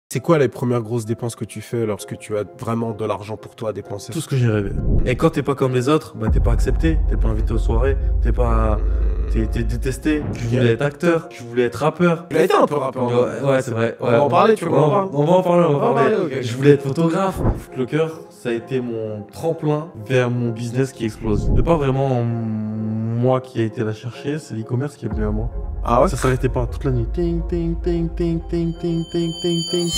C'est quoi les premières grosses dépenses que tu fais lorsque tu as vraiment de l'argent pour toi à dépenser? Tout ce que j'ai rêvé. Et quand t'es pas comme les autres, bah t'es pas accepté, t'es pas invité aux soirées, t'es détesté. Je voulais être acteur, je voulais être rappeur. Tu as été un peu rappeur. Ouais, c'est vrai. On va en parler, tu veux qu'on en parle? On va en parler, on va en parler. ok. Je voulais être photographe. Footlocker, ça a été mon tremplin vers mon business qui explose. C'est pas vraiment moi qui a été la chercher, c'est l'e-commerce qui est venu à moi. Ah ouais? Ça s'arrêtait pas toute la nuit. Ting, ting, ting, ting, ting, ting, ting, ting, ting.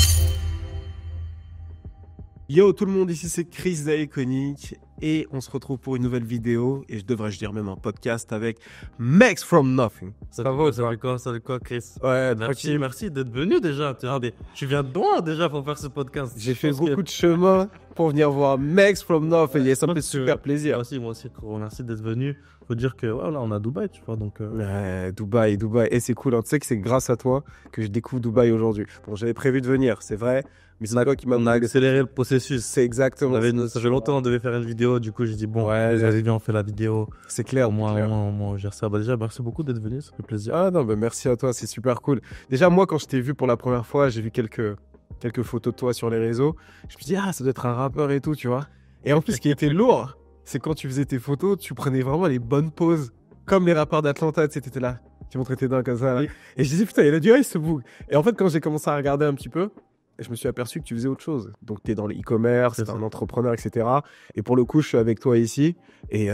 Yo tout le monde, ici c'est Chris d'Iconic et on se retrouve pour une nouvelle vidéo et je devrais dire même un podcast avec Max from Nothing. Ça va, ça va quoi, Chris? Ouais, Merci d'être venu déjà. Tu viens de loin déjà pour faire ce podcast. J'ai fait beaucoup de chemin pour venir voir Max from Nothing et ça me fait super plaisir. Moi aussi, merci d'être venu. Faut dire que voilà, on a Dubaï, tu vois, donc. Ouais, Dubaï. Et c'est cool, hein. Tu sais que c'est grâce à toi que je découvre Dubaï aujourd'hui. Bon, j'avais prévu de venir, c'est vrai, mais c'est toi qui On a accéléré le processus. C'est exactement Ça fait longtemps qu'on devait faire une vidéo, du coup j'ai dit bon, vas-y viens on fait la vidéo. C'est clair. Au moins on gère ça. Bah déjà merci beaucoup d'être venu, ça fait plaisir. Ah non, bah merci à toi, c'est super cool. Déjà moi quand je t'ai vu pour la première fois, j'ai vu quelques photos de toi sur les réseaux. Je me suis dit ah ça doit être un rappeur et tout, tu vois. Et en plus ce qui était lourd, c'est quand tu faisais tes photos, tu prenais vraiment les bonnes poses, comme les rappeurs d'Atlanta, tu sais, t'étais là, tu montrais tes dents comme ça. Là. Oui. Et je disais putain il a du ice ce bouc. Et en fait quand j'ai commencé à regarder un petit peu, je me suis aperçu que tu faisais autre chose. Donc, tu es dans le e-commerce, tu es un entrepreneur, etc. Et pour le coup, je suis avec toi ici et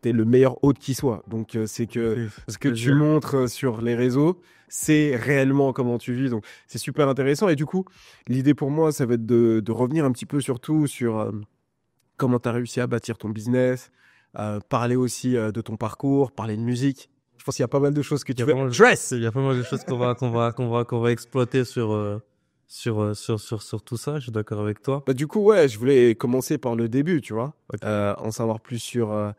tu es le meilleur hôte qui soit. Donc, c'est que ce que tu montres sur les réseaux, c'est réellement comment tu vis. Donc, c'est super intéressant. Et du coup, l'idée pour moi, ça va être de revenir un petit peu surtout sur comment tu as réussi à bâtir ton business, parler aussi de ton parcours, parler de musique. Je pense qu'il y a pas mal de choses que tu veux. Il y a pas mal de choses qu'on va exploiter sur tout ça, je suis d'accord avec toi. Bah, du coup, ouais, je voulais commencer par le début, tu vois. Okay. En savoir plus sur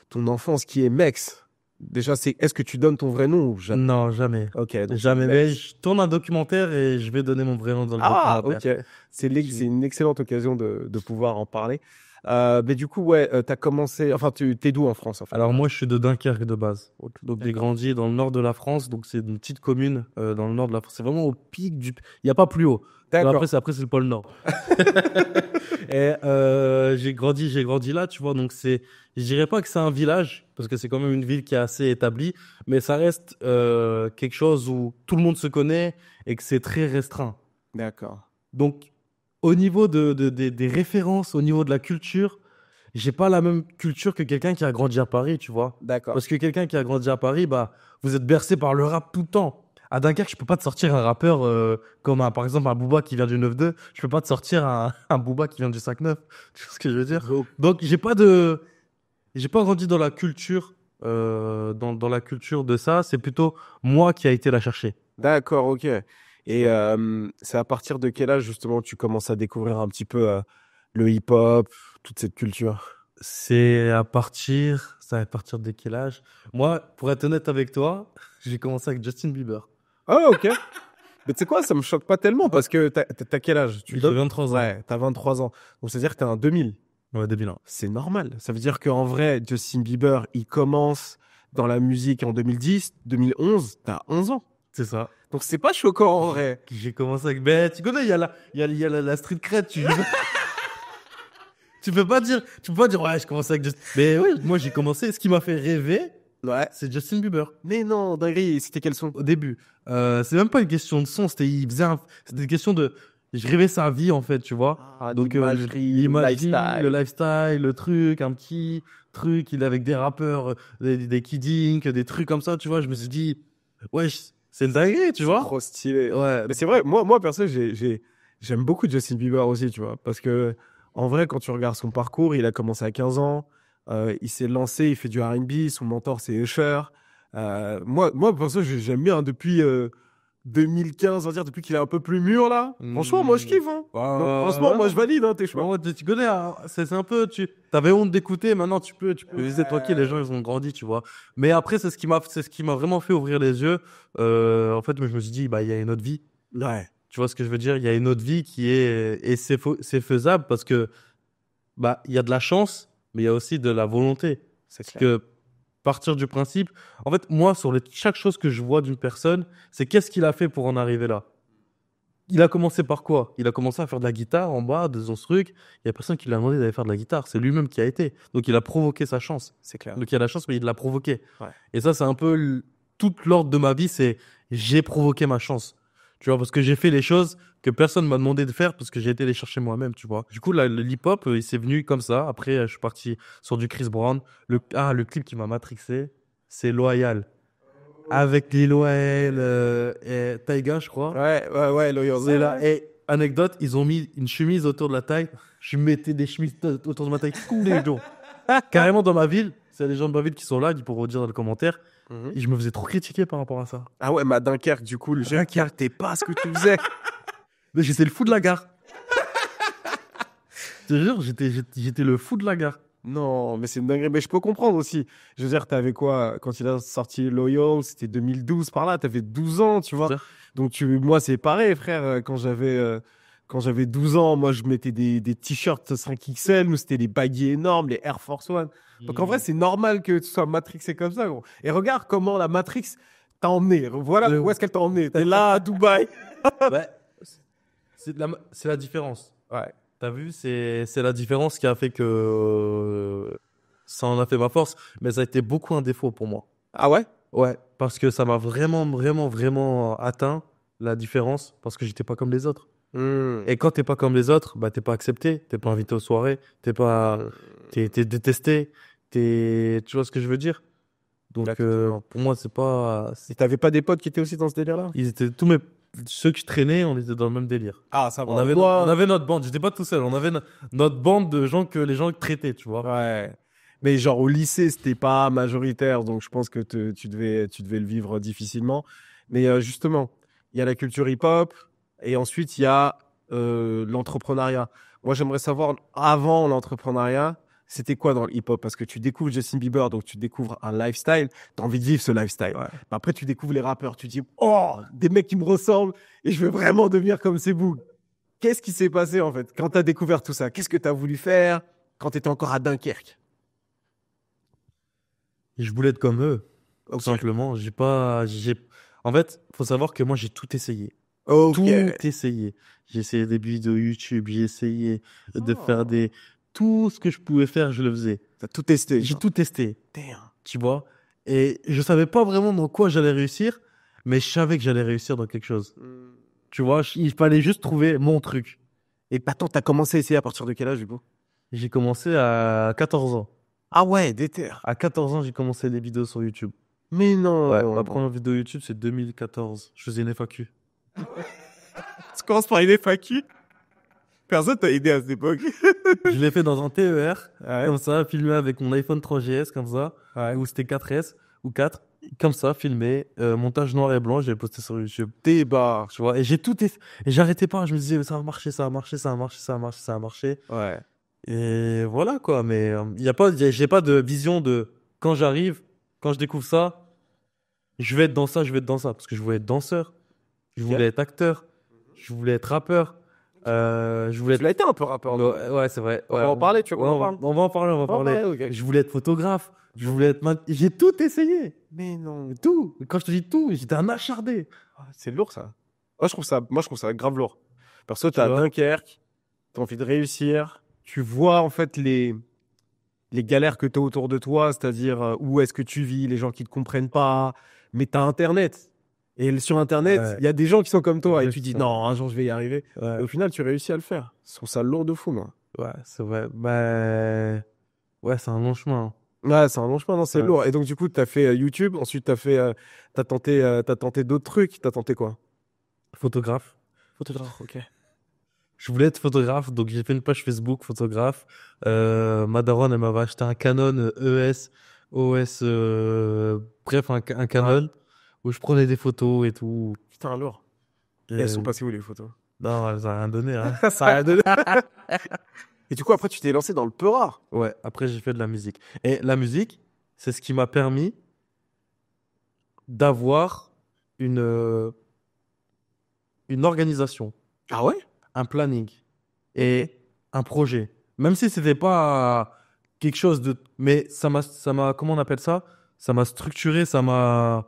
ton enfance qui est Mex. Déjà, est-ce que tu donnes ton vrai nom ou jamais? Non, jamais. Ok. Jamais. Mais je tourne un documentaire et je vais donner mon vrai nom dans le documentaire. Ok. C'est une excellente occasion de pouvoir en parler. Mais du coup, ouais, t'as commencé. Enfin, t'es d'où en France en fait? Alors moi, je suis de Dunkerque de base. Donc j'ai grandi dans le nord de la France. Donc c'est une petite commune dans le nord de la France. C'est vraiment au pic du. Il n'y a pas plus haut. D'accord. Après c'est le pôle Nord. Et j'ai grandi là, tu vois. Donc je dirais pas que c'est un village parce que c'est quand même une ville qui est assez établie, mais ça reste quelque chose où tout le monde se connaît et que c'est très restreint. D'accord. Donc au niveau des références, au niveau de la culture, j'ai pas la même culture que quelqu'un qui a grandi à Paris, tu vois. D'accord. Parce que quelqu'un qui a grandi à Paris, bah, vous êtes bercé par le rap tout le temps. À Dunkerque, je peux pas te sortir un rappeur comme par exemple un Booba qui vient du 9-2. Je peux pas te sortir un Booba qui vient du 5-9. Tu vois ce que je veux dire? Donc j'ai pas grandi dans la culture, dans la culture de ça. C'est plutôt moi qui a été la chercher. D'accord, ok. Et c'est à partir de quel âge justement tu commences à découvrir un petit peu le hip-hop, toute cette culture? Ça va à partir de quel âge? Moi, pour être honnête avec toi, j'ai commencé avec Justin Bieber. Ah, ok. Mais tu sais quoi, ça me choque pas tellement parce que t'as quel âge? J'ai 23 ans. Ouais, t'as 23 ans. Donc, c'est-à-dire que t'es un 2000. Ouais, 2001. C'est normal. Ça veut dire qu'en vrai, Justin Bieber, il commence dans la musique en 2010, 2011, t'as 11 ans. C'est ça. Donc, c'est pas choquant en vrai. J'ai commencé avec... Ben, tu connais, il y a la street cred, tu peux pas dire, ouais, je commence avec Justin. Mais oui, moi, j'ai commencé. Ce qui m'a fait rêver, ouais, c'est Justin Bieber. Mais non, dinguerie, c'était quel son? Au début. C'est même pas une question de son, c'était une question de... Je rêvais sa vie, en fait, tu vois. Ah, donc, l'imagerie, le lifestyle, le truc, un petit truc, il est avec des rappeurs, des Kid Ink, des trucs comme ça, tu vois. Je me suis dit, ouais, c'est une dinguerie, tu vois. Trop stylé. Ouais, mais c'est vrai, moi perso, j'aime beaucoup Justin Bieber aussi, tu vois. Parce que, en vrai, quand tu regardes son parcours, il a commencé à 15 ans, il s'est lancé, il fait du R&B, son mentor, c'est Usher. Moi, perso, j'aime bien depuis 2015, on va dire, depuis qu'il est un peu plus mûr, là. Franchement, moi, je kiffe, hein. Franchement, moi, je valide, hein, tes choix. Ouais, tu connais, hein, c'est un peu, t'avais honte d'écouter, maintenant tu peux viser tranquille, les gens, ils ont grandi, tu vois. Mais après, c'est ce qui m'a vraiment fait ouvrir les yeux. En fait, je me suis dit, bah, il y a une autre vie. Ouais. Tu vois ce que je veux dire? Il y a une autre vie et c'est faisable parce que, bah, il y a de la chance, mais il y a aussi de la volonté. C'est clair. Que, partir du principe, en fait, moi, chaque chose que je vois d'une personne, c'est qu'est-ce qu'il a fait pour en arriver là. il a commencé par quoi? Il a commencé à faire de la guitare en bas de son truc. Il y a personne qui lui a demandé d'aller faire de la guitare. C'est lui-même qui a été. Donc il a provoqué sa chance. C'est clair. Donc il a la chance, mais il l'a provoqué. Ouais. Et ça, c'est un peu toute l'ordre de ma vie, c'est j'ai provoqué ma chance. Tu vois, parce que j'ai fait les choses que personne m'a demandé de faire parce que j'ai été les chercher moi-même, tu vois. Du coup, le hip-hop, il s'est venu comme ça. Après, je suis parti sur du Chris Brown. Le clip qui m'a matrixé, c'est Loyal. Avec Lil Wayne et Tyga, je crois. Ouais, Loyal. C'est là. Et anecdote, ils ont mis une chemise autour de la taille. Je mettais des chemises autour de ma taille tous les jours. Carrément dans ma ville, c'est les gens de ma ville qui sont là, ils pourront dire dans les commentaires. Mhm. Et je me faisais trop critiquer par rapport à ça. Ah ouais, mais à Dunkerque, du coup, le Dunkerque, t'es pas ce que tu faisais. Mais j'étais le fou de la gare. Je te jure, j'étais le fou de la gare. Non, mais c'est une dinguerie. Mais je peux comprendre aussi. Je veux dire, t'avais quoi quand il a sorti Loyal? C'était 2012 par là. T'avais 12 ans, tu vois. Donc, moi, c'est pareil, frère. Quand j'avais 12 ans, moi, je mettais des t-shirts 5XL. Nous, c'était des baggy énormes, les Air Force One. Donc, en vrai, c'est normal que tu sois matrixé comme ça, gros. Et regarde comment la Matrix t'a emmené. Voilà où est-ce qu'elle t'a emmené. T'es là, à Dubaï. Ouais. C'est la différence. Ouais. T'as vu, c'est la différence qui a fait que ça en a fait ma force, mais ça a été beaucoup un défaut pour moi. Ah ouais? Ouais, parce que ça m'a vraiment, vraiment, vraiment atteint la différence, parce que j'étais pas comme les autres. Et quand t'es pas comme les autres, bah t'es pas accepté, t'es pas invité aux soirées, t'es détesté, tu vois ce que je veux dire? Donc pour moi c'est pas, Et t'avais pas des potes qui étaient aussi dans ce délire-là? ils étaient ceux qui traînaient, on était dans le même délire. Ah, ça va. On avait notre bande, j'étais pas tout seul, on avait notre bande de gens que les gens traitaient, tu vois. Ouais. Mais genre au lycée, c'était pas majoritaire, donc je pense que tu devais le vivre difficilement. Mais justement, il y a la culture hip-hop et ensuite il y a l'entrepreneuriat. Moi, j'aimerais savoir, avant l'entrepreneuriat, c'était quoi dans le hip-hop? Parce que tu découvres Justin Bieber, donc tu découvres un lifestyle, tu as envie de vivre ce lifestyle. Ouais. Après, tu découvres les rappeurs, tu dis, oh, des mecs qui me ressemblent et je veux vraiment devenir comme ces bougs. Qu'est-ce qui s'est passé en fait quand tu as découvert tout ça? Qu'est-ce que tu as voulu faire quand tu étais encore à Dunkerque? Et je voulais être comme eux, tout Ok. simplement. En fait, faut savoir que moi j'ai tout essayé. Ok. Tout essayé. J'ai essayé des vidéos YouTube, j'ai essayé de Oh. faire tout ce que je pouvais faire, je le faisais. T'as tout testé. J'ai genre. tout testé, Damn. tu vois. Et je savais pas vraiment dans quoi j'allais réussir, mais je savais que j'allais réussir dans quelque chose. Tu vois, il fallait juste trouver mon truc. Et attends, t'as commencé à essayer à partir de quel âge du coup? J'ai commencé à 14 ans. Ah ouais, déter. À 14 ans, j'ai commencé les vidéos sur YouTube. Mais non. Ouais, ma première vidéo YouTube, c'est 2014. Je faisais une FAQ. Tu commences par une FAQ. Personne t'a aidé à cette époque. Je l'ai fait dans un TER, Ouais. comme ça, filmé avec mon iPhone 3GS, comme ça, ou c'était 4S, ou 4, comme ça, filmé, montage noir et blanc, j'ai posté sur YouTube. Débat. Tu vois, et et j'arrêtais pas, je me disais, ça va marcher, ça va marcher, ça va marcher, ça va marcher, ça va marcher. Ouais. Et voilà, quoi, mais j'ai pas de vision de quand j'arrive, quand je découvre ça, je vais être dans ça, je vais être dans ça, parce que je voulais être danseur, je voulais être acteur, je voulais être rappeur, je voulais Tu l'as été un peu rappeur. non? Ouais, c'est vrai. On Ouais, va en parler, tu veux ouais, qu'on en parle? on va en parler, on va On va en parler. parler, ok. Je voulais être photographe, je voulais être j'ai tout essayé. Mais non. Tout. Quand je te dis tout, j'étais un acharné. C'est lourd ça. Moi, je trouve ça grave lourd. Perso, t'es Tu à vois. Dunkerque, t'as envie de réussir. Tu vois en fait les galères que t'as autour de toi, c'est-à-dire où est-ce que tu vis, les gens qui te comprennent pas. Mais t'as Internet. Et sur Internet, Ouais. il y a des gens qui sont comme toi. Et tu dis Exactement. non, un jour je vais y arriver. Ouais, Et au final, tu réussis à le faire. Je trouve ça lourd de fou, moi. ouais, c'est vrai. Bah, ouais, c'est un long chemin. Ouais, c'est un long chemin, non, c'est Ouais. lourd. Et donc, du coup, t'as fait YouTube. Ensuite, t'as tenté d'autres trucs. T'as tenté quoi? Photographe. Photographe, ok. Je voulais être photographe, donc j'ai fait une page Facebook photographe. Ma daronne, elle m'avait acheté un Canon ES, OS, bref, un Canon où je prenais des photos et tout. Putain, lourd. Et Et- elles sont passées où, les photos? Non, elle a rien donné, hein. Ça a rien donné. Et du coup, après, tu t'es lancé dans le Peura. Ouais, après j'ai fait de la musique. Et la musique, c'est ce qui m'a permis d'avoir une organisation, Ah ouais? un planning et un projet. Même si c'était pas quelque chose de... Mais comment on appelle ça? Ça m'a structuré, comment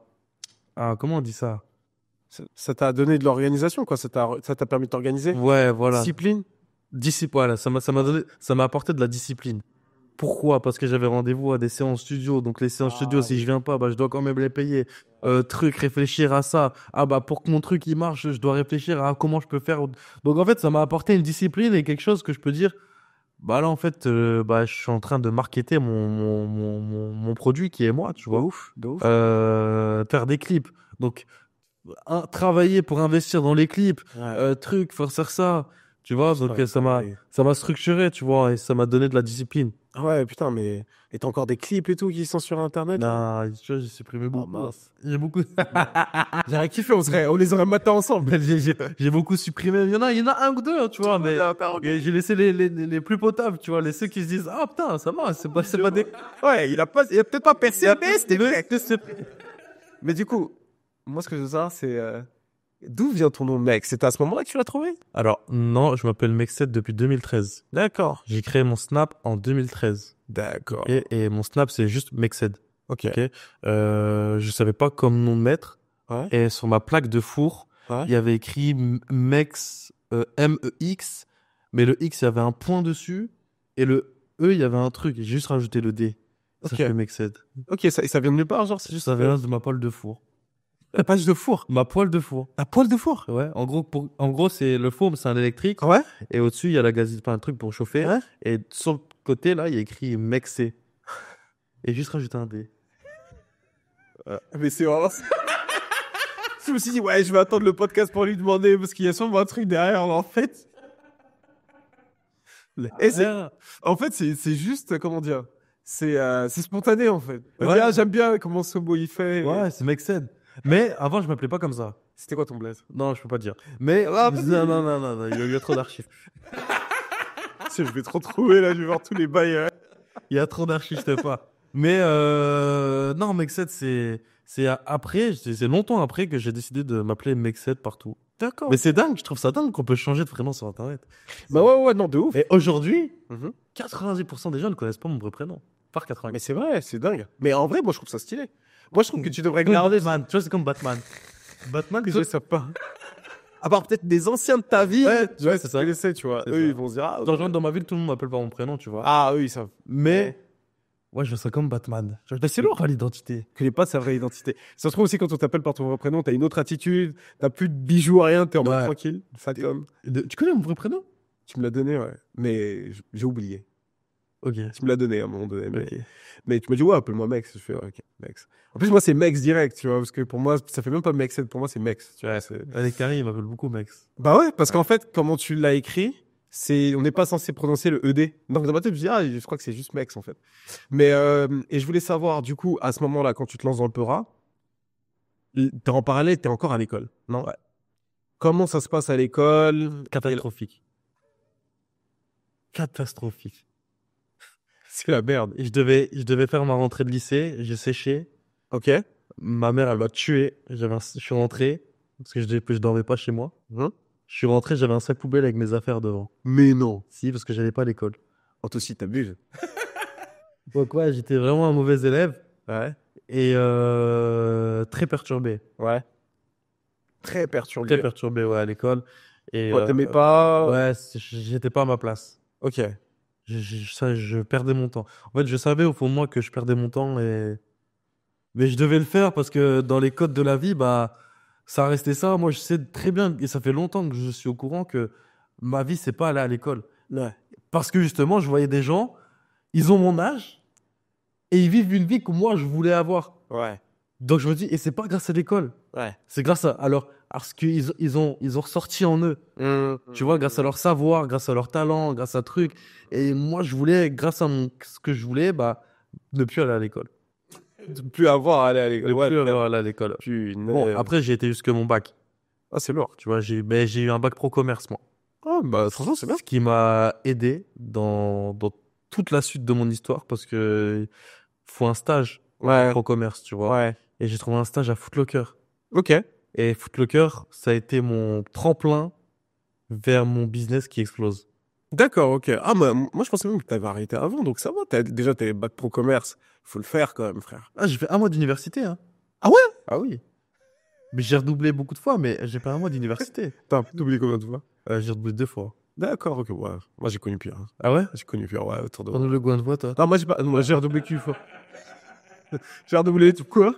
on dit ça? Ça t'a donné de l'organisation, quoi. Ça t'a permis de t'organiser. Ouais, voilà. Discipline. Voilà, ça m'a apporté de la discipline. Pourquoi? Parce que j'avais rendez-vous à des séances studio. Donc, les séances studio, si je viens pas, bah, je dois quand même les payer. Réfléchir à ça. Ah, bah, pour que mon truc, il marche, je dois réfléchir à comment je peux faire. Donc, en fait, ça m'a apporté une discipline et quelque chose que je peux dire, bah, là, en fait, bah, je suis en train de marketer mon produit qui est moi, tu vois. De ouf. Faire des clips. Donc, travailler pour investir dans les clips, Ouais. faire ça. Tu vois, donc Putain, ça m'a structuré, tu vois, et ça m'a donné de la discipline. Ouais, putain, mais. Et t'as encore des clips et tout qui sont sur Internet, là? Non, tu vois, j'ai supprimé beaucoup. mince. J'ai beaucoup, J'aurais kiffé, on les aurait matés ensemble. j'ai beaucoup supprimé. Il y en a un ou deux, hein, tu vois, mais j'ai laissé les plus potables, tu vois, les ceux qui se disent, ah putain, ça va, c'est pas des. Ouais, il a peut-être pas percé, mais c'était vrai. Mais du coup, moi, ce que je veux savoir, c'est d'où vient ton nom, mec? C'était à ce moment-là que tu l'as trouvé? Alors, non, je m'appelle Mexet depuis 2013. D'accord. J'ai créé mon Snap en 2013. D'accord. Et mon Snap, c'est juste Mexed. Ok. Ok. Je savais pas comme nom de mettre. Ouais. Et sur ma plaque de four, Ouais. il y avait écrit Mex, M-E-X, mais le X, il y avait un point dessus, et le E, il y avait un truc. J'ai juste rajouté le D. Ça Ok. fait Mexed. Ok, ça vient de nulle part, genre, c'est juste. Ça vient de ma poêle de four. La page de four. Ma poêle de four. La poêle de four. Ouais, en gros, c'est le four, c'est un électrique. Ouais. Et au-dessus, il y a la gazette, enfin, un truc pour chauffer. Ouais. Et sur le côté, là, il y a écrit Mexé. Et juste rajouter un D. Mais c'est vraiment. Je me suis dit, ouais, je vais attendre le podcast pour lui demander, parce qu'il y a sûrement un truc derrière, en fait. Et en fait, c'est juste, comment dire, c'est spontané, en fait. On Ouais. dit, ah, j'aime bien comment Sobo il fait. Ouais, c'est Mexed. Mais avant, je m'appelais pas comme ça. C'était quoi ton blaze? Non, je peux pas dire. Mais Ah, non, il y a trop d'archives. Je vais trop trouver, là, je vais voir tous les bails. Il y a trop d'archives, je sais pas. Mais non, Mexed, c'est après, c'est longtemps après que j'ai décidé de m'appeler Mexed partout. D'accord. Mais c'est dingue, je trouve ça dingue qu'on peut changer de prénom sur Internet. Bah ouais, non, de ouf. Et aujourd'hui, Mhm. 90% des gens ne connaissent pas mon vrai prénom. Par 80. Mais c'est vrai, c'est dingue. Mais en vrai, moi, je trouve ça stylé. Moi, je trouve que tu devrais Comme garder. Batman, tu vois, c'est comme Batman. Batman, Les gens, ils savent pas. À part peut-être des anciens de ta vie. Ouais, tu vois, c'est ça. connaissais, tu vois. C'est Eux, ça. ils vont se dire, ah, Genre, dans ma ville, tout le monde m'appelle par mon prénom, tu vois. ah, eux, ils savent. Mais, ouais, je veux ça comme Batman. Genre, c'est lourd, l'identité. Tu connais pas sa vraie identité. Ça se trouve aussi quand on t'appelle par ton vrai prénom, t'as une autre attitude, t'as plus de bijoux, rien, t'es en mode Ouais. tranquille. Ça comme. Tu connais mon vrai prénom? Tu me l'as donné, ouais. Mais j'ai oublié. Ok. Tu me l'as donné à un moment donné. Ok. Mais tu m'as dit, ouais, appelle-moi Mex. Je fais, ouais, ok, Mex. En plus, moi, c'est Mex direct, tu vois, parce que pour moi, ça fait même pas Mex, pour moi, c'est Mex. Tu vois, Avec Carrie, il m'appelle beaucoup Mex. Bah ouais, parce qu'en fait, comment tu l'as écrit, on n'est pas censé prononcer le ED. Donc, dans ma tête, je me dis, ah, je crois que c'est juste Mex, en fait. Mais, et je voulais savoir, du coup, à ce moment-là, quand tu te lances dans le Peura, t'es en parallèle, t'es encore à l'école, non? Ouais. Comment ça se passe à l'école? Catastrophique. Catastrophique. C'est la merde. Et je devais faire ma rentrée de lycée, j'ai séché. Ok. Ma mère, elle m'a tué. Je suis rentré, parce que je dormais pas chez moi. Hein? Je suis rentré, j'avais un sac poubelle avec mes affaires devant. Mais non. Si, parce que j'allais pas à l'école. Oh, toi aussi, t'abuses. Donc ouais, j'étais vraiment un mauvais élève. Ouais. Et très perturbé. Ouais. Très perturbé. Très perturbé, ouais, à l'école. Et Quoi, t'aimais pas? ouais, j'étais pas à ma place. Ok. Je perdais mon temps. En fait, je savais au fond de moi que je perdais mon temps, mais je devais le faire parce que dans les codes de la vie, bah, ça restait ça. Moi, je sais très bien, et ça fait longtemps que je suis au courant que ma vie, c'est pas aller à l'école. Ouais. Parce que justement, je voyais des gens, ils ont mon âge, et ils vivent une vie que moi, je voulais avoir. Ouais. Donc je me dis, et c'est pas grâce à l'école, Ouais. c'est grâce à ce qu'ils ils ont ressorti en eux. Tu vois, grâce à leur savoir, grâce à leur talent, grâce à trucs. Et moi, je voulais, grâce à ce que je voulais, bah, ne plus aller à l'école. De plus avoir à aller à l'école. Ne plus aller à l'école. Bon, après, j'ai été jusque mon bac. Ah, c'est lourd. Tu vois, j'ai eu un bac pro commerce, moi. Ah, bah, franchement, c'est bien. Ce qui m'a aidé dans toute la suite de mon histoire parce que faut un stage Ouais. pro commerce, tu vois. Ouais. Et j'ai trouvé un stage à Footlocker. Ok. Et Footlocker, ça a été mon tremplin vers mon business qui explose. D'accord, ok. Ah, moi, je pensais même que t'avais arrêté avant, donc ça va. Déjà, t'es bac pro commerce. Faut le faire quand même, frère. Ah, j'ai fait un mois d'université, hein. Ah ouais? Ah oui. Mais j'ai redoublé beaucoup de fois, mais j'ai pas un mois d'université. T'as oublié combien de fois? J'ai redoublé 2 fois. D'accord, ok, ouais. Moi, j'ai connu pire. Ah ouais? J'ai connu pire, ouais, autour de T'as moi. redoublé combien de fois, toi? Non, moi, j'ai pas... moi, j'ai redoublé qu'une fois. J'ai redoublé tout quoi.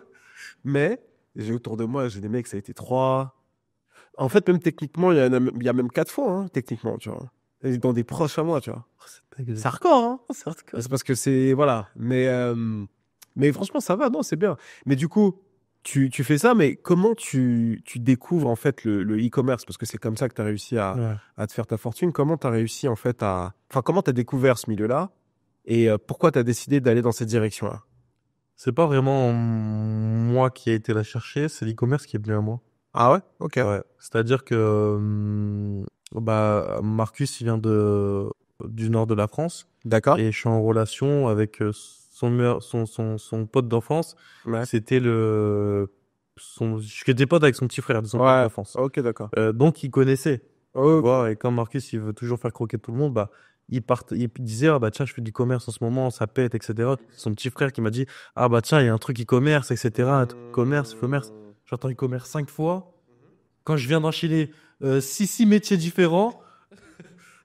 Mais j'ai autour de moi, j'ai des mecs, ça a été 3. En fait, même techniquement, il y a même 4 fois, hein, techniquement, tu vois. Et dans des proches à moi, tu vois. Oh, c'est dingue. C'est hardcore, hein. C'est hardcore. C'est parce que c'est. Voilà. Mais franchement, ça va, non, c'est bien. Mais du coup, tu fais ça, mais comment tu découvres, en fait, le e-commerce? Parce que c'est comme ça que tu as réussi Ouais. à te faire ta fortune. Comment tu as réussi, en fait, à. Enfin, comment tu as découvert ce milieu-là? Et pourquoi tu as décidé d'aller dans cette direction-là? C'est pas vraiment moi qui ai été la chercher, c'est l'e-commerce qui est venu à moi. Ah ouais? Ok. Ouais. C'est-à-dire que bah, Marcus, il vient du nord de la France D'accord. et je suis en relation avec son pote d'enfance. Ouais. C'était je étais pote avec son petit frère de son pote Ouais. d'enfance. Ok, d'accord. Donc, il connaissait. Tu Ok. vois, et quand Marcus, il veut toujours faire croquer tout le monde, bah, il disait, ah bah tiens, je fais du commerce en ce moment, ça pète, etc. Son petit frère qui m'a dit, ah bah tiens, il y a un truc e-commerce, etc. Un truc e-commerce, e-commerce. J'entends e-commerce 5 fois. Quand je viens d'enchaîner six métiers différents,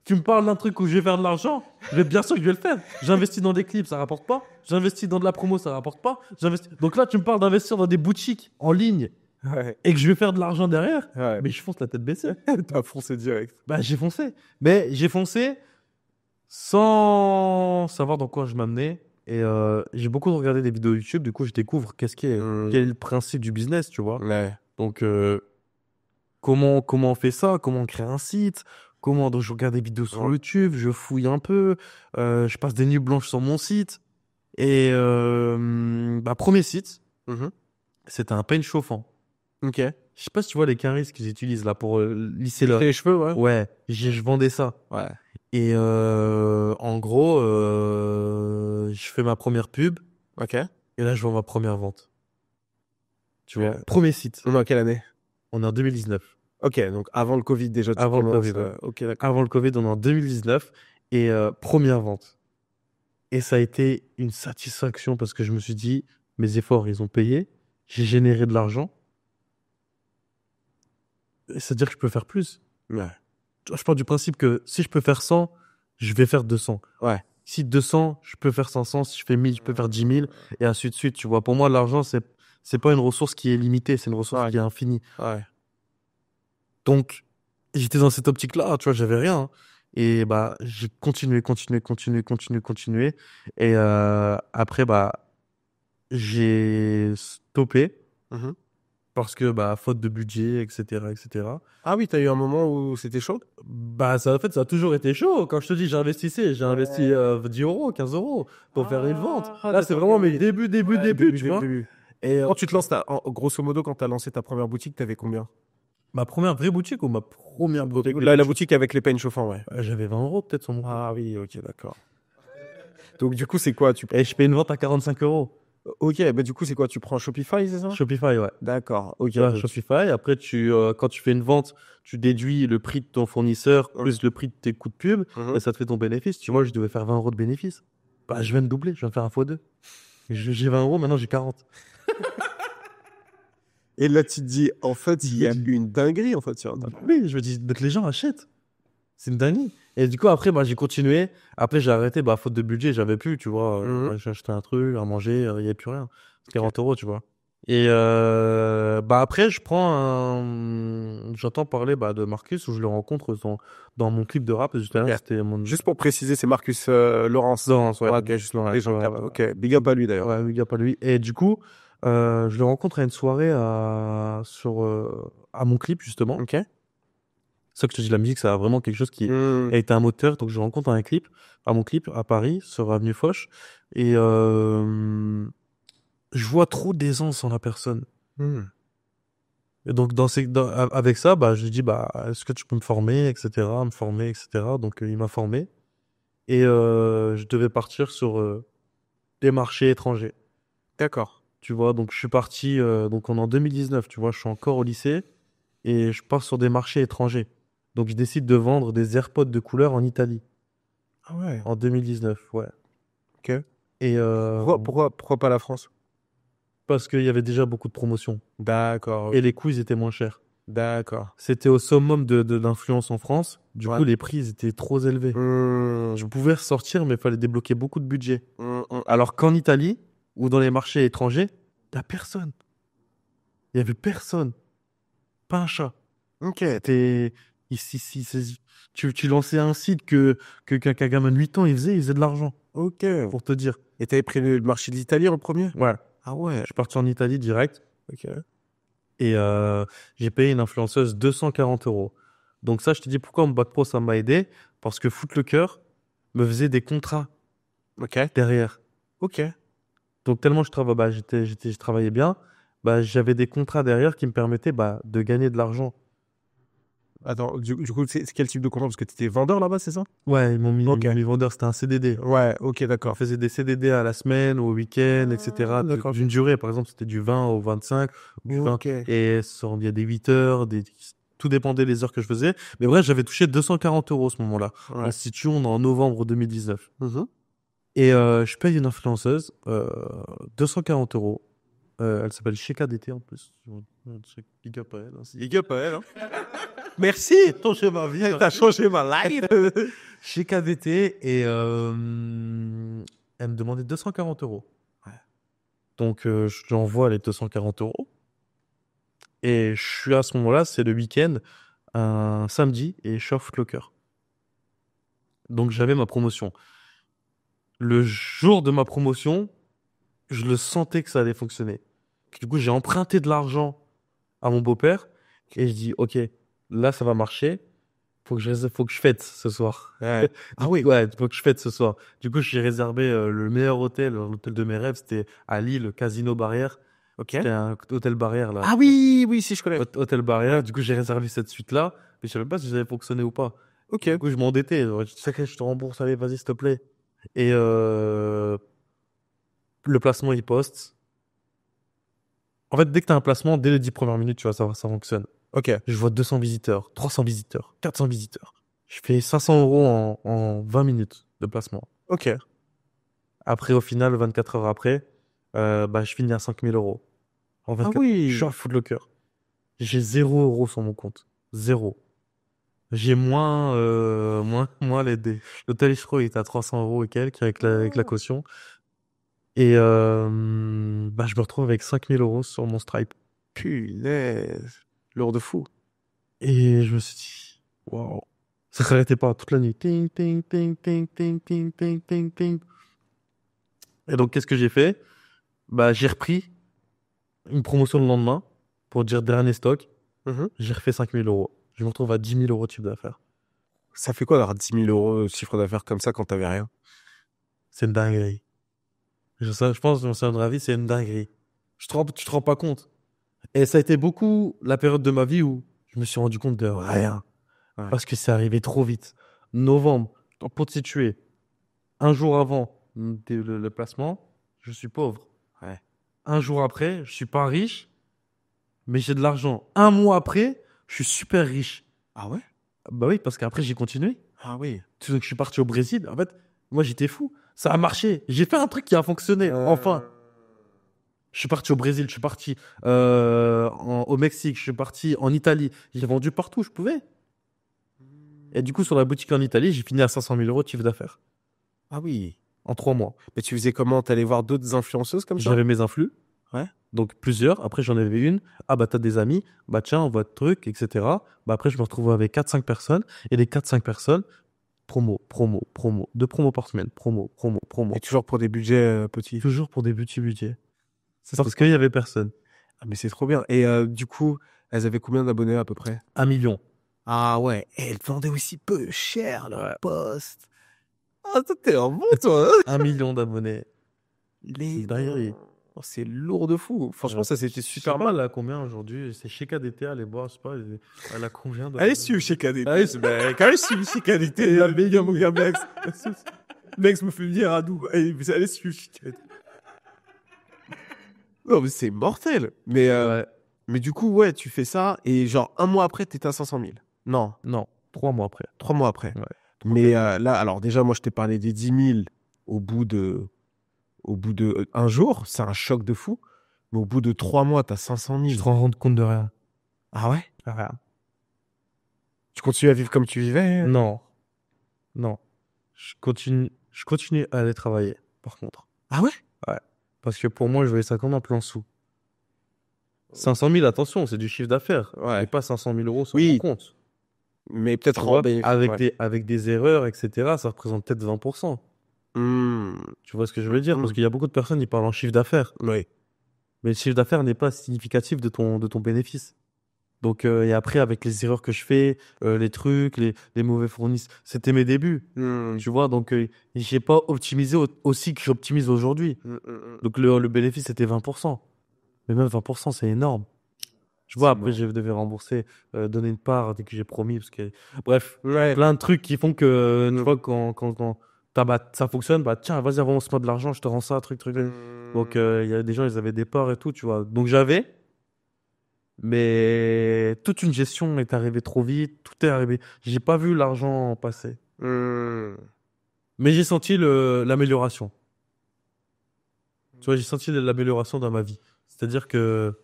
tu me parles d'un truc où je vais faire de l'argent, mais bien sûr que je vais le faire. J'investis dans des clips, ça rapporte pas. J'investis dans de la promo, ça rapporte pas. Donc là, tu me parles d'investir dans des boutiques en ligne Ouais. et que je vais faire de l'argent derrière, Ouais. mais je fonce la tête baissée. T'as foncé direct. Bah, j'ai foncé. Mais j'ai foncé sans savoir dans quoi je m'amenais. Et j'ai beaucoup regardé des vidéos YouTube. Du coup, je découvre quel est le principe du business, tu vois. Ouais. Donc, comment on fait ça? Comment on crée un site? Donc, je regarde des vidéos sur Ouais. YouTube, je fouille un peu, je passe des nuits blanches sur mon site. Et bah, premier site, Mhm. c'était un peigne chauffant. Ok. Je sais pas si tu vois les carisses qu'ils utilisent là pour lisser leur... Les cheveux, ouais. Ouais, je vendais ça. Ouais. Et en gros, je fais ma première pub Ok. et là, je vends ma première vente. Tu vois, Euh, premier site. On est en quelle année? On est en 2019. Ok, donc avant le Covid déjà, tu Avant le commences. Covid, ouais. Ok, d'accord. Avant le Covid, on est en 2019 et première vente. Et ça a été une satisfaction parce que je me suis dit, mes efforts, ils ont payé. J'ai généré de l'argent. C'est-à-dire que je peux faire plus. Ouais. Tu vois, je pars du principe que si je peux faire 100, je vais faire 200. Ouais. Si 200, je peux faire 500. Si je fais 1000, je peux faire 10 000. Et ainsi de suite, tu vois. Pour moi, l'argent, c'est pas une ressource qui est limitée, c'est une ressource Ouais. qui est infinie. Ouais. Donc, j'étais dans cette optique-là, tu vois, j'avais rien, hein. Et bah, j'ai continué. Et après, bah, j'ai stoppé Mhm. parce que, bah, faute de budget, etc., etc. Ah oui, t'as eu un moment où c'était chaud? Bah, ça, en fait, ça a toujours été chaud. Quand je te dis, j'ai investi 10 euros, 15 euros pour faire une vente. Là, c'est d'accord, vraiment ok, mes oui. débuts, tu vois. Début. Et Quand tu te lances, grosso modo, quand t'as lancé ta première boutique, t'avais combien? ma première vraie boutique ou ma première boutique de La quelque chose, boutique avec les peignes chauffants, ouais. j'avais 20 euros peut-être sur mon compte. Ah oui, ok, d'accord. Donc du coup, c'est quoi? Et je paye une vente à 45 euros. Ok, bah du coup, c'est quoi? Tu prends Shopify, c'est ça? Shopify, ouais. D'accord, ok. Tu vois, Shopify. Après, quand tu fais une vente, tu déduis le prix de ton fournisseur plus le prix de tes coûts de pub Mhm. et ça te fait ton bénéfice. Tu vois, je devais faire 20 euros de bénéfice. Bah, je viens de doubler, je viens de faire un x2. J'ai 20 euros, maintenant j'ai 40. Et là, tu te dis, en fait, il y a eu une dinguerie, en fait, sur Internet. Oui, je me dis, donc les gens achètent. C'est une dinguerie. Et du coup, après, bah, j'ai continué. Après, j'ai arrêté, bah, faute de budget, j'avais plus, tu vois. Mhm. J'ai acheté un truc, à manger, il n'y avait plus rien. 40 euros, tu vois. Et bah après, j'entends parler bah, de Marcus où je le rencontre dans mon clip de rap. Justement, Ok. c'était mon Juste pour préciser, c'est Marcus Laurence. Laurence, ouais. Ouais, Ok, juste Laurence. les gens Ouais, captent. Ok, big up à lui d'ailleurs. ouais, big up à lui. Et du coup, je le rencontre à une soirée à mon clip, justement. Ok. C'est ça que je te dis, la musique, ça a vraiment quelque chose qui Hmm. a été un moteur. Donc, je le rencontre à mon clip, à Paris, sur Avenue Foch. Et je vois trop d'aisance en la personne. Hmm. Et donc, avec ça, bah, je lui dis, bah, est-ce que tu peux me former, etc., me former, etc. Donc, il m'a formé. Et je devais partir sur des marchés étrangers. D'accord. Tu vois, donc je suis parti, donc on est en 2019, tu vois, je suis encore au lycée et je pars sur des marchés étrangers. Donc, je décide de vendre des AirPods de couleur en Italie Ah ouais. en 2019, ouais. Ok. Et Pourquoi pas la France? parce qu'il y avait déjà beaucoup de promotions. D'accord. Et les coûts, ils étaient moins chers. D'accord. C'était au summum de l'influence en France. Du Ouais. coup, les prix ils étaient trop élevés. Je pouvais ressortir, mais il fallait débloquer beaucoup de budget. Alors qu'en Italie, ou dans les marchés étrangers, il n'y a personne. Il n'y avait personne. Pas un chat. Ok. Tu lançais un site qu'un gamin de 8 ans, il faisait de l'argent, Ok. pour te dire. Et t'avais pris le marché de l'Italie en premier? Ouais. Ah ouais. Je suis parti en Italie direct Ok. et j'ai payé une influenceuse 240 euros. Donc ça, je te dis pourquoi mon bac pro, ça m'a aidé. Parce que Footlocker me faisait des contrats Ok. derrière. Ok. Donc tellement je travaillais bien, bah, j'avais des contrats derrière qui me permettaient de gagner de l'argent. Attends, du coup, c'est quel type de contrat? Parce que tu étais vendeur là-bas, c'est ça? Ouais, ils Ok. m'ont mis vendeur, c'était un CDD. Ouais, ok, On d'accord. faisait des CDD à la semaine, au week-end, etc. D'accord. D'une durée, par exemple, c'était du 20 au 25, du 20, Ok. et il y a des 8 heures, tout dépendait des heures que je faisais. Mais bref, j'avais touché 240 euros à ce moment-là. Ouais. On se situe, on est en novembre 2019. Mhm. Et je paye une influenceuse 240 euros. Elle s'appelle Sheka d'été en plus. Big up à elle. Big up à elle, hein. Merci. T'as changé ma vie. T'as changé ma life. Sheka d'été et elle me demandait 240 euros. Ouais. Donc je lui envoie les 240 euros. Et je suis à ce moment-là, c'est le week-end, un samedi, et je suis à Foot Locker. Donc j'avais ma promotion. Le jour de ma promotion, je le sentais que ça allait fonctionner. Du coup, j'ai emprunté de l'argent à mon beau-père et je dis, OK, là, ça va marcher. Faut que je fête ce soir. Ouais. Ah oui. Ouais, faut que je fête ce soir. Du coup, j'ai réservé le meilleur hôtel, l'hôtel de mes rêves. C'était à Lille, le Casino Barrière. Ok. C'était un hôtel Barrière, là. Ah oui, oui, si je connais. Hôtel Barrière. Du coup, j'ai réservé cette suite-là. Mais je savais pas si ça allait fonctionner ou pas. Ok. Du coup, je m'endettais. Je dis, ok, je te rembourse. Allez, vas-y, s'il te plaît. Et le placement, il poste. En fait, dès que tu as un placement, dès les 10 premières minutes, tu vois, ça fonctionne. Ok. Je vois 200 visiteurs, 300 visiteurs, 400 visiteurs. Je fais 500 euros en 20 minutes de placement. Ok. Après, au final, 24 heures après, je finis à 5000 euros. En Ah 24 je oui. suis à Footlocker. J'ai 0 € sur mon compte. Zéro. J'ai moins l'hôtel, je crois, il était à 300 euros et quelques avec la caution. Et je me retrouve avec 5000 euros sur mon Stripe. Punaise. Lourd de fou. Et je me suis dit, waouh, ça s'arrêtait pas toute la nuit. Ting, ting, ting, ting, ting, ting, ting, ting, ting. Et donc, qu'est-ce que j'ai fait? J'ai repris une promotion le lendemain pour dire dernier stock. Mhm. J'ai refait 5000 euros. Je me retrouve à 10 000 euros de chiffre d'affaires. Ça fait quoi d'avoir 10 000 euros de chiffre d'affaires comme ça quand t'avais rien? C'est une dinguerie. Je pense, dans mon avis, c'est une dinguerie. Tu te rends pas compte. Et ça a été beaucoup la période de ma vie où je me suis rendu compte de rien. Ouais. Parce que c'est arrivé trop vite. Novembre, pour te situer, un jour avant le placement, je suis pauvre. Ouais. Un jour après, je suis pas riche, mais j'ai de l'argent. Un mois après, je suis super riche. Ah ouais? Bah oui, parce qu'après, j'ai continué. Ah oui. Tu sais que je suis parti au Brésil. En fait, moi, j'étais fou. Ça a marché. J'ai fait un truc qui a fonctionné. Enfin. Je suis parti au Brésil, je suis parti au Mexique, je suis parti en Italie. J'ai vendu partout où je pouvais. Et du coup, sur la boutique en Italie, j'ai fini à 500 000 euros de chiffre d'affaires Ah oui. en 3 mois. Mais tu faisais comment? T'allais voir d'autres influenceuses comme ça? J'avais mes influx. Ouais. Donc plusieurs. Après, j'en avais une. Ah t'as des amis. Tiens, on voit de trucs, etc. Après, je me retrouve avec 4-5 personnes. Et les 4-5 personnes, promo, promo, promo. 2 promos par semaine. Promo, promo, promo. Et toujours pour des budgets petits. Toujours pour des petits budgets. Ça, Parce qu'il y avait personne. Ah, mais c'est trop bien. Et du coup, elles avaient combien d'abonnés à peu près? 1 million. Ah ouais. Et elles vendaient aussi peu cher leur poste. Ah, toi, t'es un bon, toi. 1 million d'abonnés. Les... Dinguerie. Oh, c'est lourd de fou. Franchement, ça c'était super mal. Elle a combien aujourd'hui? C'est chez KDT, allez voir, je sais pas. Elle a combien de... Allez suivre chez KDT. Allez, Mec. Allez suivre chez KDT. La méga, mon gars, Max. Max me fait venir à nous. Allez suivre chez KDT. Non, mais c'est mortel. Mais, Ouais. mais du coup, ouais, tu fais ça et genre un mois après, t'étais à 500 000. Non, Non, 3 mois après. 3 mois après. Ouais. Mais là, alors déjà, moi, je t'ai parlé des 10 000 au bout de un jour. C'est un choc de fou. Mais au bout de 3 mois, t'as 500 Je 000. te rends compte de rien. Ah ouais? Rien. Tu continues à vivre comme tu vivais? Non, non. Je continue à aller travailler, par contre. Ah ouais? Ouais. Parce que pour moi, je voyais ça comme un plan sous. 500 000, attention, c'est du chiffre d'affaires. Ouais. Et pas 500 000 euros sur mon Oui, compte. mais Tu peut-être vois, ouais. avec des erreurs, etc., ça représente peut-être 20%. Hmm. Tu vois ce que je veux dire? Parce Hmm. qu'il y a beaucoup de personnes qui parlent en chiffre d'affaires. Oui. Mais le chiffre d'affaires n'est pas significatif de ton bénéfice. Donc, et après, avec les erreurs que je fais, les trucs, les mauvais fournisseurs, c'était mes débuts. Hmm. Tu vois, donc, j'ai pas optimisé aussi que j'optimise aujourd'hui. Hmm, hmm, hmm. Donc, le bénéfice était 20%. Mais même 20%, c'est énorme. Tu vois, C'est après, mort. je devais rembourser, donner une part dès que j'ai promis. Parce que... Bref, Ouais. plein de trucs qui font que, tu Hmm. vois, quand ça fonctionne, bah tiens, vas-y, avance-moi de l'argent, je te rends ça, truc. Donc, Hmm. il y a des gens, ils avaient des parts et tout, tu vois. Donc, j'avais, mais toute une gestion est arrivée trop vite, tout est arrivé. J'ai pas vu l'argent passer. Hmm. Mais j'ai senti l'amélioration. Tu vois, j'ai senti l'amélioration dans ma vie. C'est-à-dire que,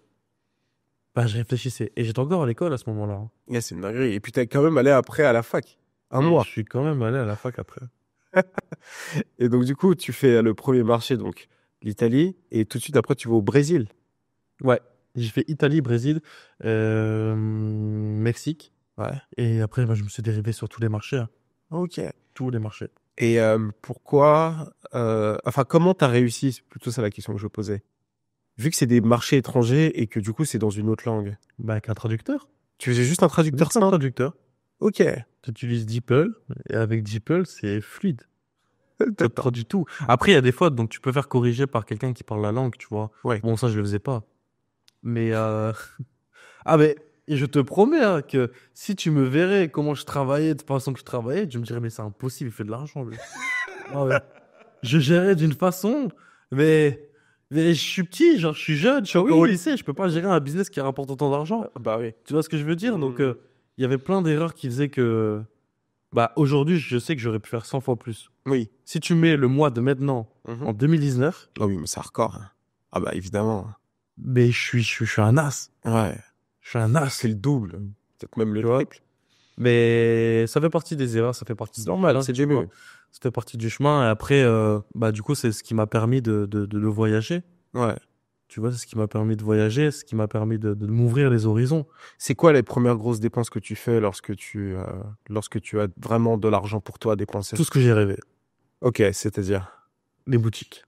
bah, je réfléchissais. Et j'étais encore à l'école à ce moment-là, hein. Yeah, c'est une dinguerie. Et puis t'es quand même allé après à la fac. Un Et je mois. suis quand même allé à la fac après. Et donc, du coup, tu fais le premier marché, donc l'Italie, et tout de suite après, tu vas au Brésil. Ouais, j'ai fait Italie, Brésil, Mexique. Ouais. Et après, bah, je me suis dérivé sur tous les marchés, hein. Ok. Tous les marchés. Et pourquoi, enfin, comment t'as réussi? C'est plutôt ça la question que je posais. Vu que c'est des marchés étrangers et que du coup, c'est dans une autre langue. Bah, avec un traducteur. Tu faisais juste un traducteur Juste un simple? traducteur. Ok. Tu utilises DeepL, et avec DeepL, c'est fluide. Ça te D'accord. traduit tout. Après, il y a des fautes, donc tu peux faire corriger par quelqu'un qui parle la langue, tu vois. Ouais. Bon, ça, je le faisais pas. Mais, ah, mais et je te promets, hein, que si tu me verrais comment je travaillais, de la façon que je travaillais, tu me dirais, mais c'est impossible, il fait de l'argent, lui. Ah ouais. Je gérais d'une façon, mais, mais je suis petit, genre, je suis jeune, je suis encore au lycée, je peux pas gérer un business qui rapporte autant d'argent. Bah oui. Tu vois ce que je veux dire? Donc, Hmm. il y avait plein d'erreurs qui faisaient que, bah, aujourd'hui, je sais que j'aurais pu faire 100 fois plus. Oui. Si tu mets le mois de maintenant, Mhm. en 2019, Ah oui, mais c'est hardcore, hein. Ah bah évidemment. mais je suis un as. Ouais. Je suis un as. C'est le double. Peut-être même le Tu vois? triple. Mais ça fait partie des erreurs, ça fait partie C'est du normal, chemin, c'est tu vois. mieux. Ça fait partie du chemin. Et après, bah, du coup, c'est ce qui m'a permis de voyager. Ouais. Tu vois, c'est ce qui m'a permis de voyager, ce qui m'a permis de m'ouvrir les horizons. C'est quoi les premières grosses dépenses que tu fais lorsque tu as vraiment de l'argent pour toi à dépenser? Tout ce que j'ai rêvé. Ok, c'est-à-dire. Les boutiques.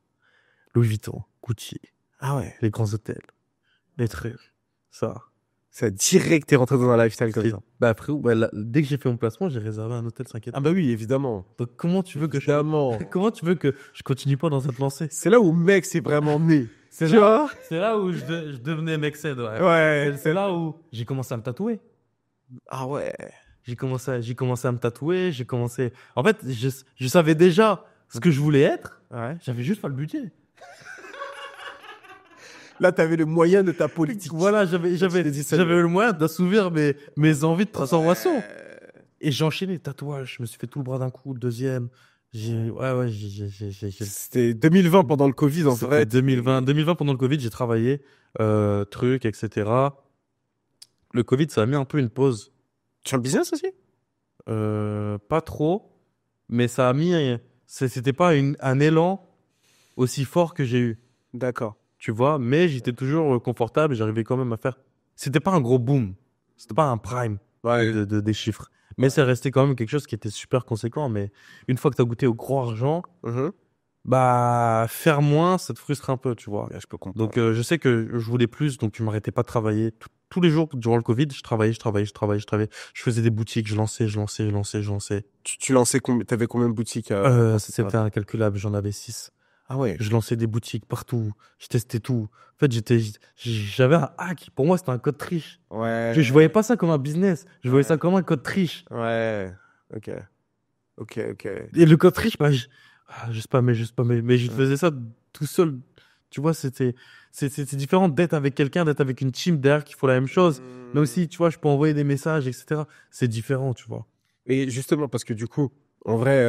Louis Vuitton, Gucci, Ah ouais. les grands hôtels, les trucs. Ça. Ça direct t'es rentré dans un lifestyle comme C'est- ça. Bah après, ouais, dès que j'ai fait mon placement, j'ai réservé un hôtel 5 Ah étoiles. bah oui, évidemment. Donc comment tu veux que Évidemment. comment tu veux que je continue pas dans cette lancée? C'est là où mec c'est vraiment né. C'est Tu là, vois? c'est là où je devenais Mexed, ouais. Ouais. C'est là où j'ai commencé à me tatouer. Ah ouais. J'ai commencé à me tatouer, j'ai commencé. En fait, je savais déjà ce que je voulais être. Ouais. J'avais juste pas le budget. Là, t'avais le moyen de ta politique. Voilà, t'es dit, ça j'avais y est. le moyen d'assouvir mes envies de transformation. Ouais. Et j'ai enchaîné les tatouages. Je me suis fait tout le bras d'un coup, le deuxième. Ouais, C'était 2020 pendant le Covid, en C'était vrai. 2020 pendant le Covid, j'ai travaillé, trucs, etc. Le Covid, ça a mis un peu une pause. Tu es en business aussi? Pas trop, mais ça a mis, c'était pas un élan aussi fort que j'ai eu, D'accord. tu vois, mais j'étais toujours confortable et j'arrivais quand même à faire. C'était pas un gros boom, c'était pas un prime Ouais. des chiffres, mais c'est resté quand même quelque chose qui était super conséquent. Mais une fois que tu as goûté au gros argent, Mhm. bah, faire moins, ça te frustre un peu, tu vois. Ouais, je peux comprendre. Donc, je sais que je voulais plus, donc tu m'arrêtais pas de travailler. Tous les jours, durant le Covid, je travaillais. Je faisais des boutiques, je lançais. Tu lançais combien? T'avais combien de boutiques à cette C'était période? incalculable, j'en avais 6. Ah ouais. Je lançais des boutiques partout, je testais tout. En fait, j'avais un hack. Pour moi, c'était un code triche. Ouais. Je voyais pas ça comme un business, je voyais Ouais. ça comme un code triche. Ouais. Ok. Ok, ok. Et le code triche, bah, je sais pas, mais je faisais ça tout seul. Tu vois, c'est différent d'être avec quelqu'un, d'être avec une team derrière qui faut la même chose. Mais aussi, tu vois, je peux envoyer des messages, etc. C'est différent, tu vois. Et justement, parce que du coup, en vrai,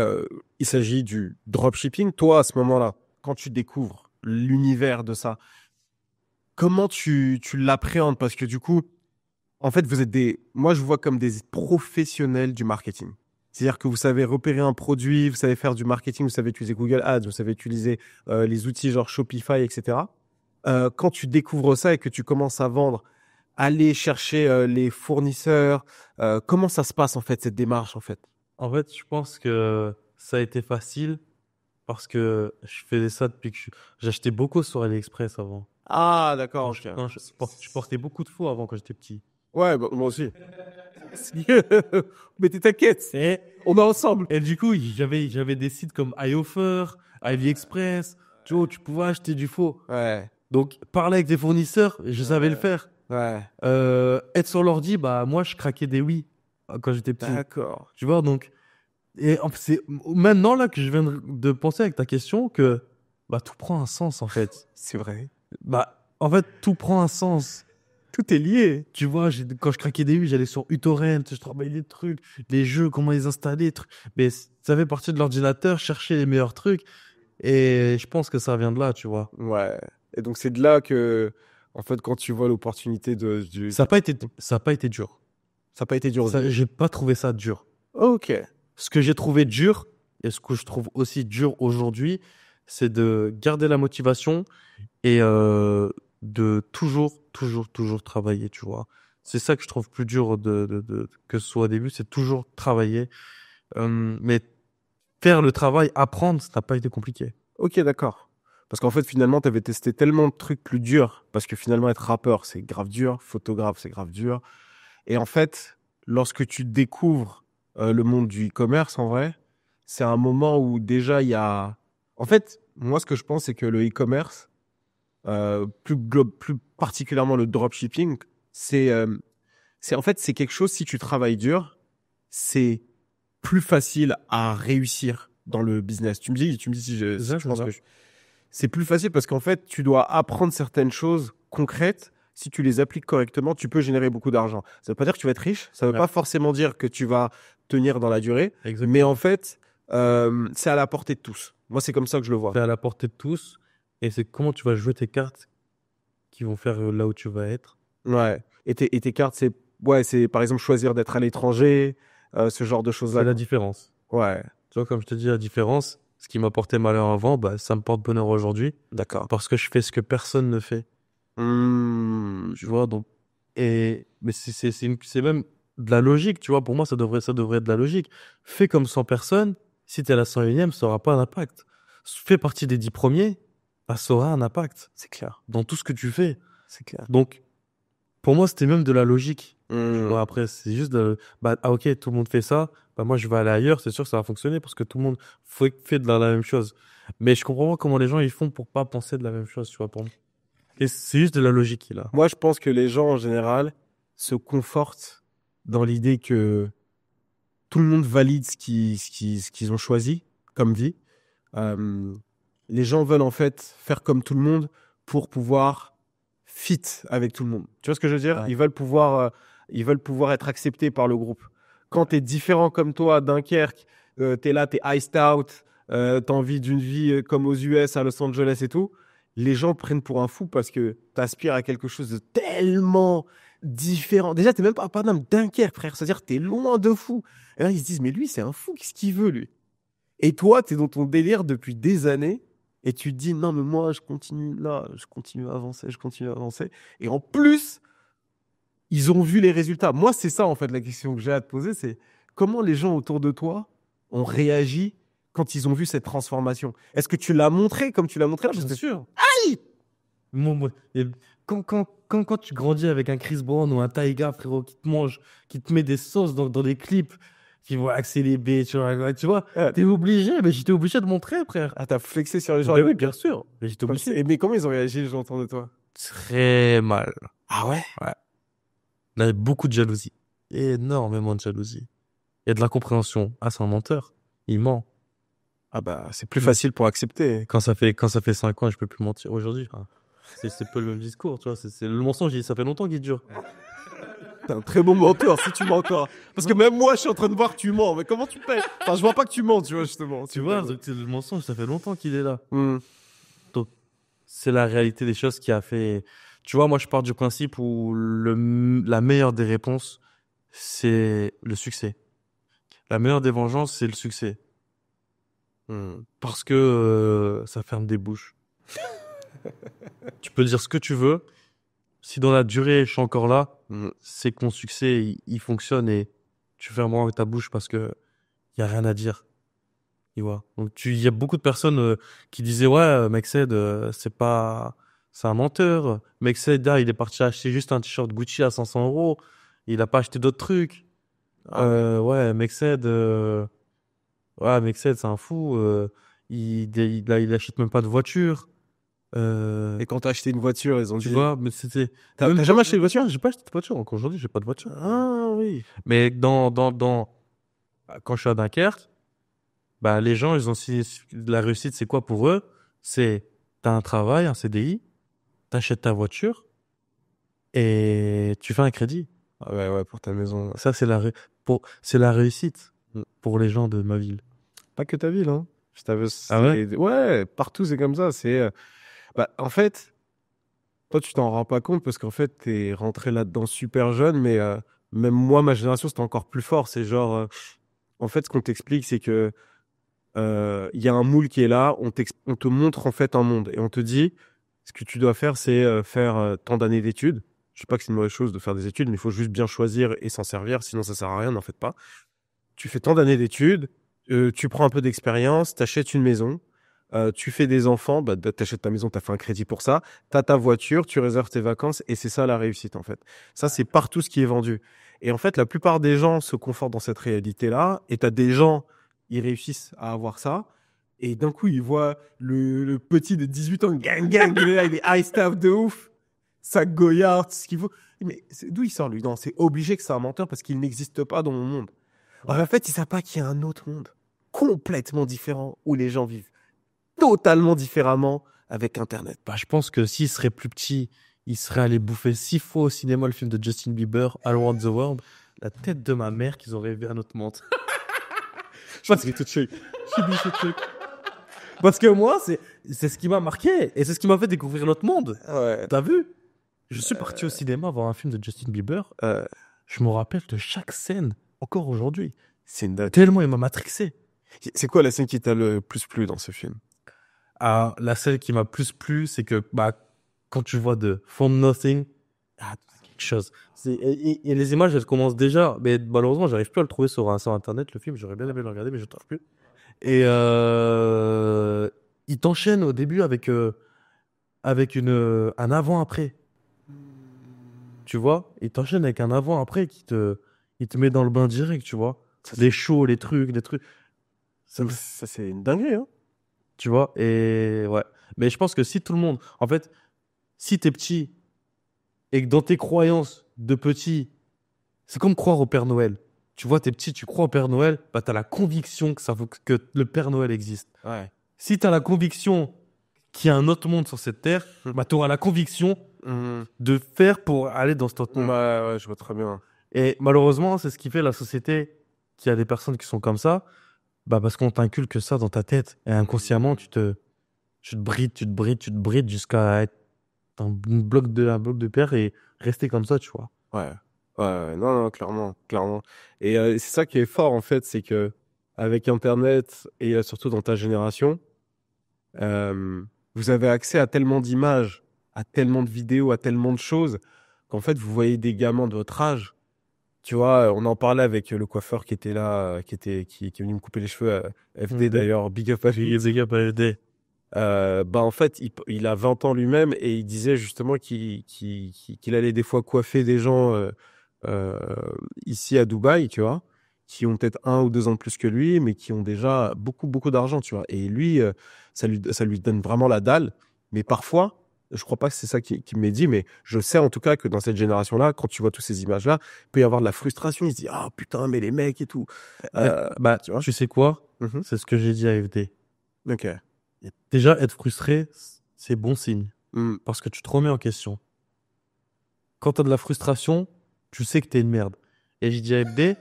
il s'agit du dropshipping. Toi, à ce moment-là, quand tu découvres l'univers de ça, comment tu l'appréhendes? Parce que du coup, en fait, moi, je vous vois comme des professionnels du marketing. C'est-à-dire que vous savez repérer un produit, vous savez faire du marketing, vous savez utiliser Google Ads, vous savez utiliser les outils genre Shopify, etc. Quand tu découvres ça et que tu commences à vendre, aller chercher les fournisseurs, comment ça se passe en fait, cette démarche en fait? En fait, je pense que ça a été facile parce que je faisais ça depuis que j'achetais beaucoup sur AliExpress avant. Ah, d'accord, Quand ok. je portais beaucoup de faux avant quand j'étais petit. Ouais, bah, moi aussi. Mais t'inquiète, on est ensemble. Et du coup, j'avais des sites comme iOffer, AliExpress, tu vois, où tu pouvais acheter du faux. Ouais, Donc, parler avec des fournisseurs, je savais le faire. ouais. Être sur l'ordi, bah, moi, je craquais des oui quand j'étais petit. D'accord. Tu vois, donc, c'est maintenant là que je viens de penser avec ta question que, bah, tout prend un sens, en fait. C'est vrai. Bah, en fait, tout prend un sens. Tout est lié. Tu vois, quand je craquais des oui, j'allais sur uTorrent, je travaillais les trucs, les jeux, comment les installer, trucs. Mais ça fait partie de l'ordinateur, chercher les meilleurs trucs. Et je pense que ça vient de là, tu vois. Ouais. Et donc, c'est de là que, en fait, quand tu vois l'opportunité Ça n'a pas été dur. Ça n'a pas été dur. J'ai pas trouvé ça dur. Ok. Ce que j'ai trouvé dur, et ce que je trouve aussi dur aujourd'hui, c'est de garder la motivation et de toujours travailler, tu vois. C'est ça que je trouve plus dur que ce soit au début, c'est toujours travailler. Mais faire le travail, apprendre, ça n'a pas été compliqué. Ok, d'accord. Parce qu'en fait, finalement, tu avais testé tellement de trucs plus durs. Parce que finalement, être rappeur, c'est grave dur. Photographe, c'est grave dur. Et en fait, lorsque tu découvres le monde du e-commerce, en vrai, c'est un moment où déjà il y a. En fait, moi, ce que je pense, c'est que le e-commerce, plus particulièrement le dropshipping, c'est en fait, c'est quelque chose, si tu travailles dur, c'est plus facile à réussir dans le business. Tu me dis si tu penses que c'est plus facile parce qu'en fait, tu dois apprendre certaines choses concrètes. Si tu les appliques correctement, tu peux générer beaucoup d'argent. Ça veut pas dire que tu vas être riche. Ça veut Ouais. pas forcément dire que tu vas tenir dans la durée. Exactement. Mais en fait, c'est à la portée de tous. Moi, c'est comme ça que je le vois. C'est à la portée de tous. Et c'est comment tu vas jouer tes cartes qui vont faire là où tu vas être. Ouais. Et tes cartes, c'est par exemple choisir d'être à l'étranger, ce genre de choses-là. C'est la différence. Ouais. Tu vois, comme je te dis, la différence, ce qui m'a porté malheur avant, bah, ça me porte bonheur aujourd'hui. D'accord. Parce que je fais ce que personne ne fait. Tu vois, donc. Mais c'est même de la logique, tu vois. Pour moi, ça devrait être de la logique. Fais comme 100 personnes. Si t'es la 101e, ça aura pas d'impact. Fais partie des 10 premiers, bah, ça aura un impact. C'est clair. Dans tout ce que tu fais. C'est clair. Donc, pour moi, c'était même de la logique. Mmh. Bon, après, c'est juste ok, tout le monde fait ça. Bah, moi, je vais aller ailleurs. C'est sûr que ça va fonctionner parce que tout le monde fait de la même chose. Mais je comprends pas comment les gens ils font pour pas penser de la même chose, tu vois, pour moi. Et c'est juste de la logique qu'il a. Moi, je pense que les gens, en général, se confortent dans l'idée que tout le monde valide ce qu'ils ont choisi comme vie. Euh, les gens veulent en fait faire comme tout le monde pour pouvoir fit avec tout le monde. Tu vois ce que je veux dire? Ouais. Ils veulent pouvoir être acceptés par le groupe. Quand tu es différent comme toi à Dunkerque, tu es là, tu es iced out, tu as envie d'une vie comme aux US, à Los Angeles et tout, les gens prennent pour un fou parce que tu aspires à quelque chose de tellement différent. Déjà, tu n'es même pas à Dunkerque, frère. C'est-à-dire que tu es loin de fou. Et là, ils se disent, mais lui, c'est un fou, qu'est-ce qu'il veut, lui? Et toi, tu es dans ton délire depuis des années et tu te dis, non, mais moi, je continue là, je continue à avancer, je continue à avancer. Et en plus, ils ont vu les résultats. Moi, c'est ça, en fait, la question que j'ai à te poser, c'est comment les gens autour de toi ont réagi quand ils ont vu cette transformation? Est-ce que tu l'as montré comme tu l'as montré là? Parce Bien que- sûr. Et quand tu grandis avec un Chris Brown ou un Tyga, frérot, qui te mange, qui te met des sauces dans des clips, qui vont accélérer, tu vois, t'es obligé, mais j'étais obligé de montrer, frère. Ah, t'as flexé sur les gens. Mais oui, bien sûr. Mais j'étais Comme obligé. ça. Mais comment ils ont réagi, les gens autour de toi? Très mal. Ah ouais? Il y avait beaucoup de jalousie. Énormément de jalousie. Il y a de l'incompréhension. Ah, c'est un menteur. Il ment. Ah bah, c'est plus facile pour accepter. Quand ça fait 5 ans, je peux plus mentir aujourd'hui. Enfin, c'est peu le même discours, tu vois. C'est le mensonge, ça fait longtemps qu'il dure. T'es un très bon menteur si tu mens encore. Parce que même moi, je suis en train de voir que tu mens. Mais comment tu fais? Enfin, je vois pas que tu mens, tu vois, justement. Tu vois, donc, le mensonge, ça fait longtemps qu'il est là. Hmm. Donc, c'est la réalité des choses qui a fait. Tu vois, moi, je pars du principe où la meilleure des réponses, c'est le succès. La meilleure des vengeances, c'est le succès. Parce que ça ferme des bouches. Tu peux dire ce que tu veux. Si dans la durée, je suis encore là, c'est que mon succès, il fonctionne et tu fermes ta bouche parce que y a rien à dire. Tu vois. Donc, il y a beaucoup de personnes qui disaient, ouais, Mexed, c'est un menteur. Mexed, là, il est parti acheter juste un t-shirt Gucci à 500 euros. Il a pas acheté d'autres trucs. Ah ouais. Ouais, Mexed, c'est un fou. Il achète même pas de voiture. Et quand t'as acheté une voiture, ils ont Tu dit. vois, mais c'était. T'as jamais acheté une voiture? J'ai pas acheté de voiture. Encore aujourd'hui, j'ai pas de voiture. Ah oui. Mais quand je suis à Dunkerque, bah, les gens, ils ont la réussite, c'est quoi pour eux? C'est, t'as un travail, un CDI, t'achètes ta voiture et tu fais un crédit. Ah ouais, ouais, pour ta maison. Ça, c'est la réussite pour les gens de ma ville. Pas que ta ville, hein. Ah ouais? Ouais, partout c'est comme ça. Bah, en fait, toi tu t'en rends pas compte parce qu'en fait t'es rentré là-dedans super jeune, mais même moi, ma génération, c'était encore plus fort. C'est genre, en fait, ce qu'on t'explique, c'est que il y a un moule qui est là, on te montre en fait un monde et on te dit, ce que tu dois faire, c'est faire tant d'années d'études. Je sais pas que c'est une mauvaise chose de faire des études, mais il faut juste bien choisir et s'en servir, sinon ça sert à rien, n'en faites pas. Tu fais tant d'années d'études, tu prends un peu d'expérience, t'achètes une maison, tu fais des enfants, bah, t'achètes ta maison, t'as fait un crédit pour ça, t'as ta voiture, tu réserves tes vacances, et c'est ça la réussite, en fait. Ça, c'est partout ce qui est vendu. Et en fait, la plupart des gens se confortent dans cette réalité-là, et t'as des gens, ils réussissent à avoir ça, et d'un coup, ils voient le petit de 18 ans, gang, gang, il est là, il est high staff de ouf, sac Goyard, tout ce qu'il faut. Mais d'où il sort, lui? Non, c'est obligé que c'est un menteur parce qu'il n'existe pas dans mon monde. En fait, ils savent pas qu'il y a un autre monde complètement différent où les gens vivent totalement différemment avec Internet. Bah, je pense que s'il serait plus petit, il serait allé bouffer 6 fois au cinéma le film de Justin Bieber, All Around the World. La tête de ma mère qu'ils ont rêvé à notre monde. Je suis tout de Parce que moi, c'est ce qui m'a marqué et c'est ce qui m'a fait découvrir notre monde. Ouais. T'as vu? Je suis parti au cinéma voir un film de Justin Bieber. Je me rappelle de chaque scène, encore aujourd'hui. C'est une date. Tellement il m'a matrixé. C'est quoi la scène qui t'a le plus plu dans ce film? Ah, la scène qui m'a plus plu, c'est que bah, quand tu vois de From Nothing, c'est quelque chose. Et les images, elles commencent déjà. Mais malheureusement, j'arrive plus à le trouver sur Internet, le film. J'aurais bien aimé le regarder, mais je ne trouve plus. Et il t'enchaîne au début avec un avant-après. Tu vois? Il t'enchaîne avec un avant-après il te met dans le bain direct, tu vois? Les shows, les trucs. Ça, c'est une dinguerie, hein? Tu vois? Et ouais. Mais je pense que si tout le monde, en fait, si t'es petit et que dans tes croyances de petit, c'est comme croire au Père Noël. Tu vois, t'es petit, tu crois au Père Noël, bah t'as la conviction que le Père Noël existe. Ouais. Si t'as la conviction qu'il y a un autre monde sur cette terre, bah t'auras la conviction de faire pour aller dans cet autre monde. Ouais, je vois très bien. Et malheureusement, c'est ce qui fait la société, qu'il y a des personnes qui sont comme ça, bah parce qu'on t'inculque ça dans ta tête. Et inconsciemment, tu te brides jusqu'à être un bloc de pierre et rester comme ça, tu vois. Ouais. Ouais, non, clairement, clairement. Et c'est ça qui est fort, en fait, c'est que avec Internet et surtout dans ta génération, vous avez accès à tellement d'images, à tellement de vidéos, à tellement de choses, qu'en fait, vous voyez des gamins de votre âge. Tu vois, on en parlait avec le coiffeur qui était là, qui est venu me couper les cheveux, FD d'ailleurs, big up à lui. Bah en fait, il a 20 ans lui-même et il disait justement qu'il allait des fois coiffer des gens euh, ici à Dubaï, tu vois, qui ont peut-être 1 ou 2 ans de plus que lui, mais qui ont déjà beaucoup, beaucoup d'argent, tu vois. Et lui, ça lui donne vraiment la dalle. Mais parfois, je crois pas que c'est ça qui m'est dit, mais je sais en tout cas que dans cette génération-là, quand tu vois toutes ces images-là, il peut y avoir de la frustration. Il se dit, ah putain, mais les mecs et tout. Bah, Tu vois. tu sais quoi? Mhm. C'est ce que j'ai dit à FD. Ok. Déjà, être frustré, c'est bon signe. Mm. Parce que tu te remets en question. Quand t'as de la frustration, tu sais que t'es une merde. Et j'ai dit à FD,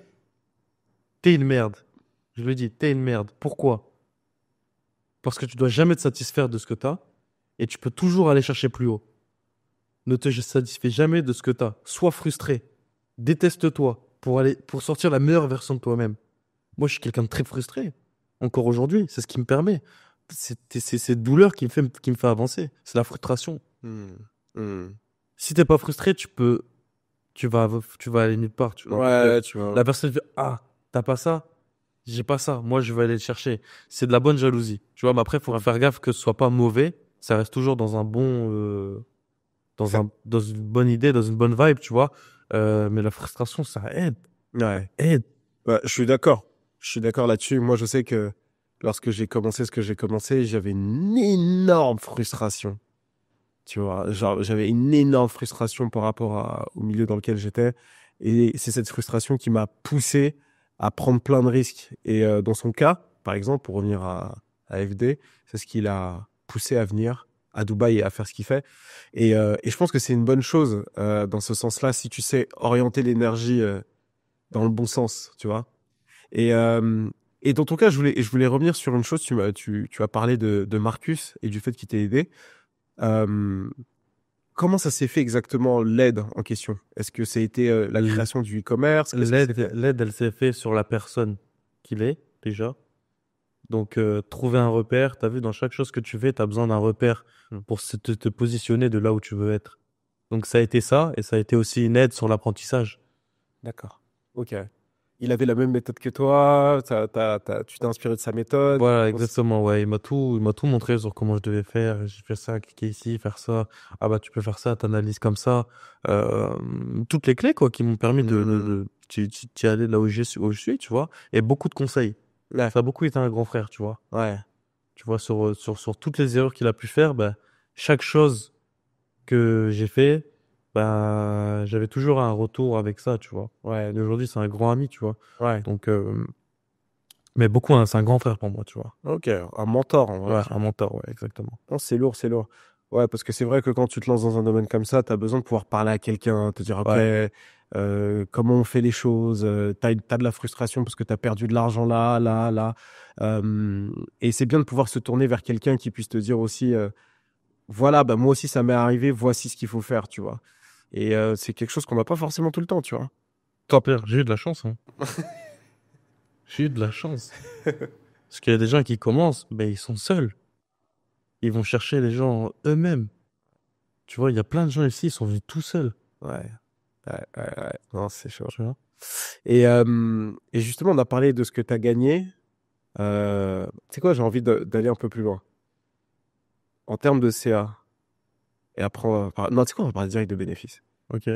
t'es une merde. Je lui ai dit, t'es une merde. Pourquoi? Parce que tu dois jamais te satisfaire de ce que t'as et tu peux toujours aller chercher plus haut. ne te satisfait jamais de ce que tu as. Sois frustré. Déteste-toi pour sortir la meilleure version de toi-même. Moi, je suis quelqu'un de très frustré. Encore aujourd'hui, c'est ce qui me permet. C'est cette douleur qui me fait avancer. C'est la frustration. Hmm. Hmm. Si t'es pas frustré, tu vas, tu vas aller nulle part. Ouais, tu vois. La personne fait, ah, t'as pas ça? J'ai pas ça. Moi, je vais aller le chercher. C'est de la bonne jalousie. Tu vois, mais après, faut faire gaffe que ce soit pas mauvais. Ça reste toujours dans un bon, dans une bonne idée, dans une bonne vibe, tu vois. Mais la frustration, ça aide. Ouais. Aide. Bah, je suis d'accord. Je suis d'accord là-dessus. Moi, je sais que lorsque j'ai commencé ce que j'ai commencé, j'avais une énorme frustration. Tu vois, genre, j'avais une énorme frustration par rapport au milieu dans lequel j'étais. Et c'est cette frustration qui m'a poussé à prendre plein de risques. Et dans son cas, par exemple, pour revenir à FD, c'est ce qui l'a poussé à venir à Dubaï et à faire ce qu'il fait. Et je pense que c'est une bonne chose dans ce sens-là, si tu sais orienter l'énergie dans le bon sens, tu vois. Et, euh, et dans ton cas, je voulais revenir sur une chose. Tu as parlé de Marcus et du fait qu'il t'ait aidé. Euh, Comment ça s'est fait exactement l'aide en question? Est-ce que ça a été la création du e-commerce? Qu'est-ce que c'était? L'aide, elle s'est faite sur la personne qu'il est, déjà. Donc, trouver un repère. T'as vu, dans chaque chose que tu fais, t'as besoin d'un repère pour te positionner de là où tu veux être. Donc, ça a été ça, et ça a été aussi une aide sur l'apprentissage. D'accord. Ok. Il avait la même méthode que toi. Tu t'es inspiré de sa méthode. Voilà, exactement, ouais. Il m'a tout montré sur comment je devais faire. J'ai fait ça, cliquer ici, faire ça. Ah bah, tu peux faire ça, t'analyses comme ça. Euh, Toutes les clés, quoi, qui m'ont permis d'y aller là où je suis, tu vois. Et beaucoup de conseils. Ouais. Ça a beaucoup été un grand frère, tu vois. Ouais. Tu vois, sur toutes les erreurs qu'il a pu faire, bah, chaque chose que j'ai fait, bah, j'avais toujours un retour avec ça, tu vois. Ouais. Et aujourd'hui, c'est un grand ami, tu vois. Ouais. Donc, mais beaucoup, hein, c'est un grand frère pour moi, tu vois. Ok. Un mentor, en vrai. Ouais, un mentor, ouais, exactement. Non, c'est lourd, c'est lourd. Ouais, parce que c'est vrai que quand tu te lances dans un domaine comme ça, tu as besoin de pouvoir parler à quelqu'un, te dire Ouais. après comment on fait les choses. T'as de la frustration parce que tu as perdu de l'argent là, là, là. Et c'est bien de pouvoir se tourner vers quelqu'un qui puisse te dire aussi, voilà, bah, moi aussi ça m'est arrivé, voici ce qu'il faut faire, tu vois. Et c'est quelque chose qu'on n'a pas forcément tout le temps, tu vois. Toi, Pierre, j'ai eu de la chance, hein. J'ai eu de la chance. Parce qu'il y a des gens qui commencent, ben, ils sont seuls. Ils vont chercher les gens eux-mêmes. Tu vois, il y a plein de gens ici, ils sont venus tout seuls. Ouais. Ouais, ouais, ouais. Non, c'est chaud. Tu vois. Et justement, on a parlé de ce que tu as gagné. Tu sais quoi, j'ai envie d'aller un peu plus loin. En termes de CA, et après, non, tu sais quoi, on va parler direct de bénéfices. Ok.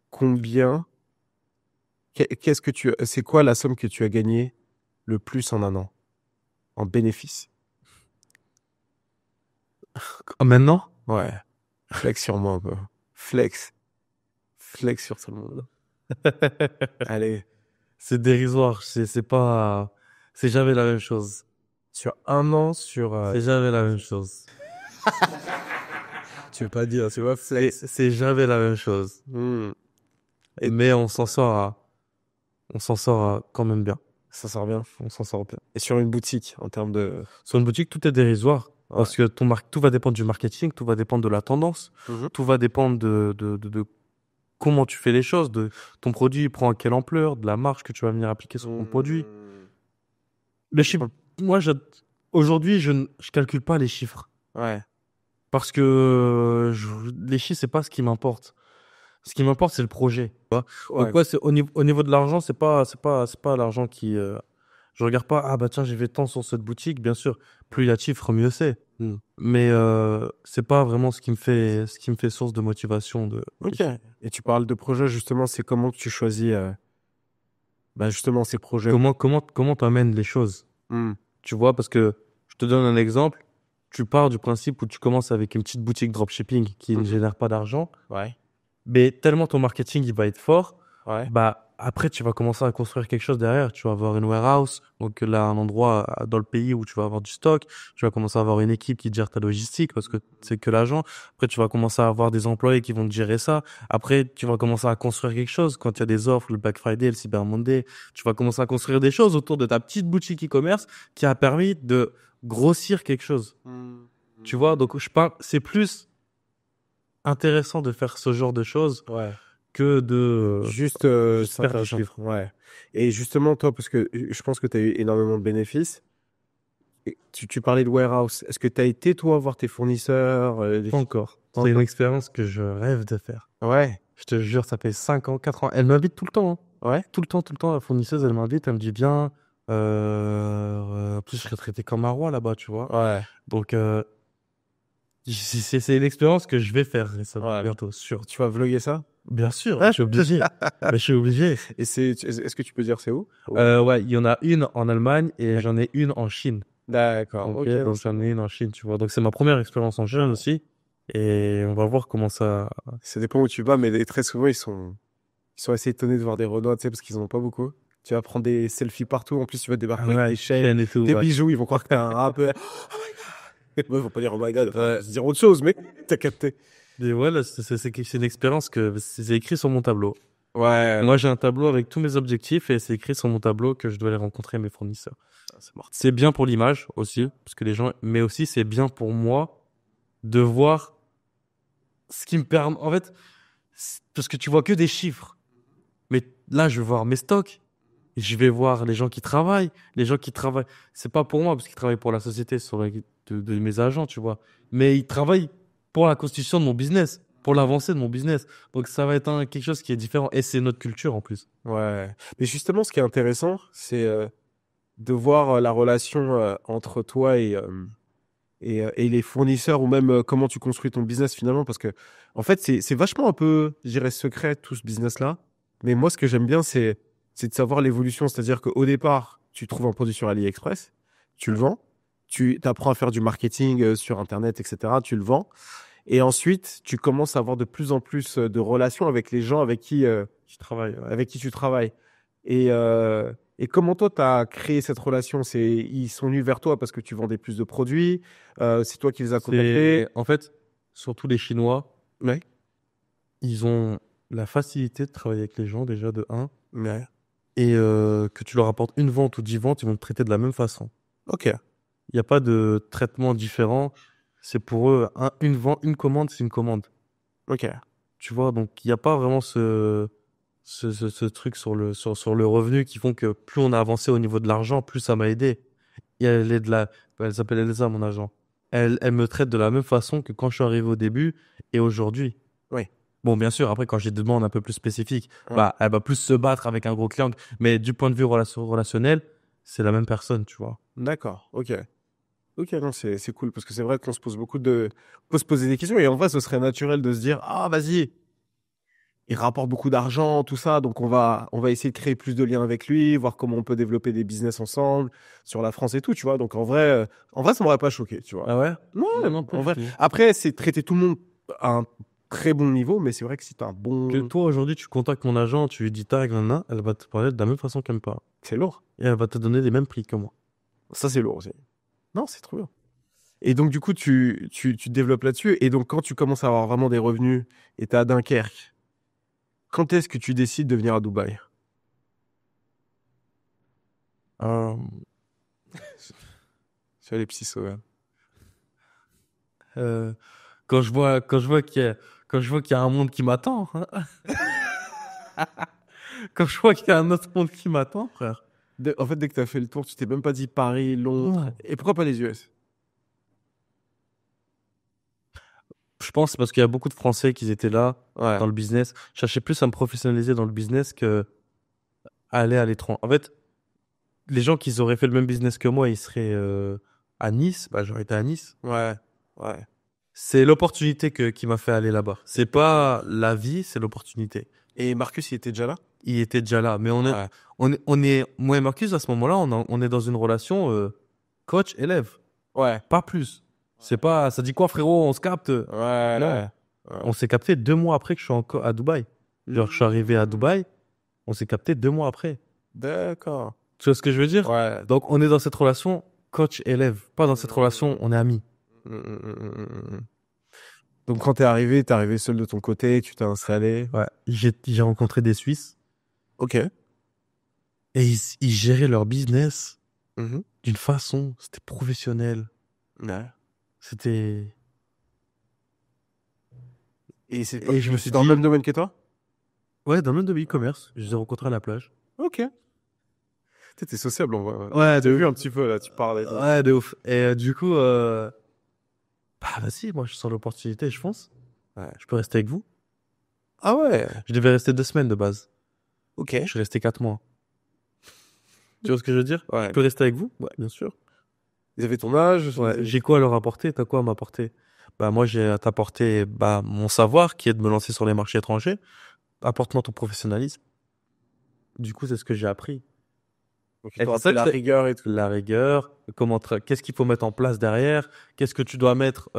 Combien, c'est quoi la somme que tu as gagnée le plus en un an, en bénéfices? Ah, maintenant? Ouais, flex sur moi un peu. Flex. Flex sur tout le monde. Allez, C'est dérisoire, c'est jamais la même chose. sur un an, sur... C'est jamais la même chose. tu veux pas dire, tu vois, flex. C'est jamais la même chose. Hmm. Et Mais on s'en sort quand même bien. ça sort bien. On s'en sort bien. Et sur une boutique, en termes de... Sur une boutique, tout est dérisoire. Ouais. Parce que tout va dépendre du marketing, tout va dépendre de la tendance, Mhm. tout va dépendre de comment tu fais les choses, de ton produit prend quelle ampleur, de la marge que tu vas venir appliquer sur ton produit. Hmm. Les chiffres, moi, aujourd'hui, je calcule pas les chiffres. Ouais. Parce que les chiffres, c'est pas ce qui m'importe. Ce qui m'importe, c'est le projet. Tu vois. Ouais. Donc, ouais, au niveau de l'argent, c'est pas l'argent qui, je regarde pas, ah bah tiens, j'ai fait tant sur cette boutique, bien sûr. Plus il y a de chiffres, mieux c'est. Hmm. Mais, c'est pas vraiment ce qui me fait source de motivation Ok. Et tu parles de projet, justement, c'est comment que tu choisis bah, justement ces projets. comment t'amènes les choses. Hmm. Tu vois, parce que je te donne un exemple. Tu pars du principe où tu commences avec une petite boutique dropshipping qui ne génère pas d'argent. Ouais. Mais tellement ton marketing il va être fort, Ouais. bah après tu vas commencer à construire quelque chose derrière. Tu vas avoir une warehouse, donc là un endroit dans le pays où tu vas avoir du stock. Tu vas commencer à avoir une équipe qui te gère ta logistique parce que c'est que l'agent. Après tu vas commencer à avoir des employés qui vont te gérer ça. Après tu vas commencer à construire quelque chose quand il y a des offres, le Black Friday, le Cyber Monday. Tu vas commencer à construire des choses autour de ta petite boutique e-commerce qui a permis de grossir quelque chose. Hmm. Tu vois, donc je parle, c'est plus intéressant de faire ce genre de choses Ouais. que de Juste, faire certains du chiffre. chiffres. Ouais. Et justement, toi, parce que je pense que tu as eu énormément de bénéfices. Et tu parlais de warehouse. Est-ce que tu as été, toi, voir tes fournisseurs, Pas encore. Pas C'est une encore. expérience que je rêve de faire. Ouais. Je te jure, ça fait 5 ans, 4 ans. Elle m'invite tout le temps, hein. Ouais. Tout le temps, la fournisseuse, elle m'invite, elle me dit bien. En plus, je serais traité comme un roi là-bas, tu vois. Ouais. Donc, c'est une expérience que je vais faire récemment, Ouais. bientôt, sûr. Tu vas vlogger ça? Bien sûr, je suis obligé. Mais je suis obligé. Et est-ce que tu peux dire c'est où? Ouais, il y en a une en Allemagne et j'en ai une en Chine. D'accord. Ok, Ok. donc j'en ai une en Chine, tu vois. Donc c'est ma première expérience en Chine aussi. Et on va voir comment ça. Ça dépend où tu vas, mais très souvent, ils sont assez étonnés de voir des Renois, tu sais, parce qu'ils en ont pas beaucoup. Tu vas prendre des selfies partout. En plus, tu vas débarquer avec des chaînes, Chaîne et tout. des Ouais. bijoux. Ils vont croire que t'es un rappeur. Oh my God. Ouais, ils vont pas dire oh my God. Enfin, ils dire autre chose, mais t'as capté. Et voilà, c'est une expérience que c'est écrit sur mon tableau. Ouais. Moi, j'ai un tableau avec tous mes objectifs et c'est écrit sur mon tableau que je dois aller rencontrer mes fournisseurs. C'est mort. C'est bien pour l'image aussi, parce que les gens, mais aussi c'est bien pour moi de voir ce qui me permet. En fait, parce que tu vois que des chiffres. Mais là, je vais voir mes stocks. Je vais voir les gens qui travaillent. Les gens qui travaillent. C'est pas pour moi, parce qu'ils travaillent pour la société, de mes agents, tu vois. Mais ils travaillent pour la constitution de mon business, pour l'avancée de mon business. Donc ça va être quelque chose qui est différent. Et c'est notre culture en plus. Ouais. Mais justement, ce qui est intéressant, c'est de voir la relation entre toi et les fournisseurs ou même comment tu construis ton business finalement. Parce que, en fait, c'est vachement un peu, je dirais, secret tout ce business-là. Mais moi, ce que j'aime bien, c'est de savoir l'évolution. C'est-à-dire qu'au départ, tu trouves un produit sur AliExpress, tu le vends, tu apprends à faire du marketing sur Internet, etc. Tu le vends. Et ensuite, tu commences à avoir de plus en plus de relations avec les gens Je travaille. Ouais. avec qui tu travailles. Et comment toi, tu as créé cette relation? Ils sont venus vers toi parce que tu vendais plus de produits, c'est toi qui les as contactés. En fait, surtout les Chinois, Ouais. ils ont la facilité de travailler avec les gens déjà de un. Ouais. Et que tu leur apportes une vente ou 10 ventes, ils vont te traiter de la même façon. Ok. Il n'y a pas de traitement différent. C'est pour eux, une vente, une commande, c'est une commande. Ok. Tu vois, donc il n'y a pas vraiment ce truc sur le revenu qui font que plus on a avancé au niveau de l'argent, plus ça m'a aidé. Et elle s'appelle Elsa, mon agent. Elle me traite de la même façon que quand je suis arrivé au début et aujourd'hui. Oui. Bon, bien sûr, après, quand j'ai des demandes un peu plus spécifiques, Ouais. bah, elle va plus se battre avec un gros client. Mais du point de vue relationnel, c'est la même personne, tu vois. D'accord. Ok. Ok, non, c'est cool parce que c'est vrai qu'on se pose faut se poser des questions et en vrai, ce serait naturel de se dire, ah, vas-y, il rapporte beaucoup d'argent, tout ça, donc on va essayer de créer plus de liens avec lui, voir comment on peut développer des business ensemble sur la France et tout, tu vois. Donc en vrai, ça m'aurait pas choqué, tu vois. Ah ouais? Non, Non, non, pas en du vrai. tout. Après, c'est traiter tout le monde à un très bon niveau, mais c'est vrai que si t'as un Que bon, toi, aujourd'hui, tu contactes mon agent, tu lui dis tag, nanana, elle va te parler de la même façon qu'elle me parle. c'est lourd. Et elle va te donner les mêmes prix que moi. Ça, c'est lourd aussi. Non, c'est trop bien. Et donc, du coup, tu te développes là-dessus. Et donc, quand tu commences à avoir vraiment des revenus et t'es à Dunkerque, quand est-ce que tu décides de venir à Dubaï? Euh, Tu vois, les petits sauts, hein. euh, quand je vois qu'il y a un monde qui m'attend, hein. Quand je vois qu'il y a un autre monde qui m'attend, frère. En fait, dès que t'as fait le tour, tu t'es même pas dit Paris, Londres. Ouais. Et pourquoi pas les US? Je pense que c'est parce qu'il y a beaucoup de Français qui étaient là Ouais. dans le business. Je cherchais plus à me professionnaliser dans le business que à aller à l'étranger. En fait, les gens qui auraient fait le même business que moi, ils seraient à Nice. Bah, j'aurais été à Nice. Ouais. Ouais. C'est l'opportunité qui m'a fait aller là-bas. C'est pas la vie, c'est l'opportunité. Et Marcus, il était déjà là? Il était déjà là. Mais Ouais. moi et Marcus, à ce moment-là, on est dans une relation coach-élève. Ouais. Pas plus. C'est pas, ça dit quoi, frérot, on se capte? Ouais. Non. Ouais. On s'est capté 2 mois après que je suis encore à Dubaï. Genre, je suis arrivé à Dubaï, on s'est capté 2 mois après. D'accord. Tu vois ce que je veux dire? Ouais. Donc, on est dans cette relation coach-élève. Pas dans cette relation, on est amis. Donc, quand t'es arrivé seul de ton côté, tu t'es installé. Ouais. J'ai rencontré des Suisses Ok. et ils géraient leur business Mhm. d'une façon, c'était professionnel. Ouais. C'était, Et c'est Et je me suis dans dit, le même domaine que toi? ouais, dans le même de e-commerce, je les ai rencontrés à la plage. Ok. T'es sociable, on voit. Ouais, J'ai de vu ouf. un petit peu, là, tu parlais. Ouais, de ouf. Et du coup, bah vas-y, moi je sens l'opportunité, je pense. Ouais. Je peux rester avec vous. Ah ouais, Je devais rester 2 semaines de base. ok. Je suis resté 4 mois. Tu vois ce que je veux dire? Je Ouais. peux rester avec vous? Ouais, bien sûr. Ils avaient ton âge? Ouais, j'ai quoi à leur apporter? T'as quoi à m'apporter? Bah moi j'ai à t'apporter bah mon savoir qui est de me lancer sur les marchés étrangers. Apporte-moi ton professionnalisme. Du coup, c'est ce que j'ai appris. Donc, ils Et t'ont c'est ça appris que la rigueur et tout. la rigueur, qu'est-ce qu'il faut mettre en place derrière, qu'est-ce que tu dois mettre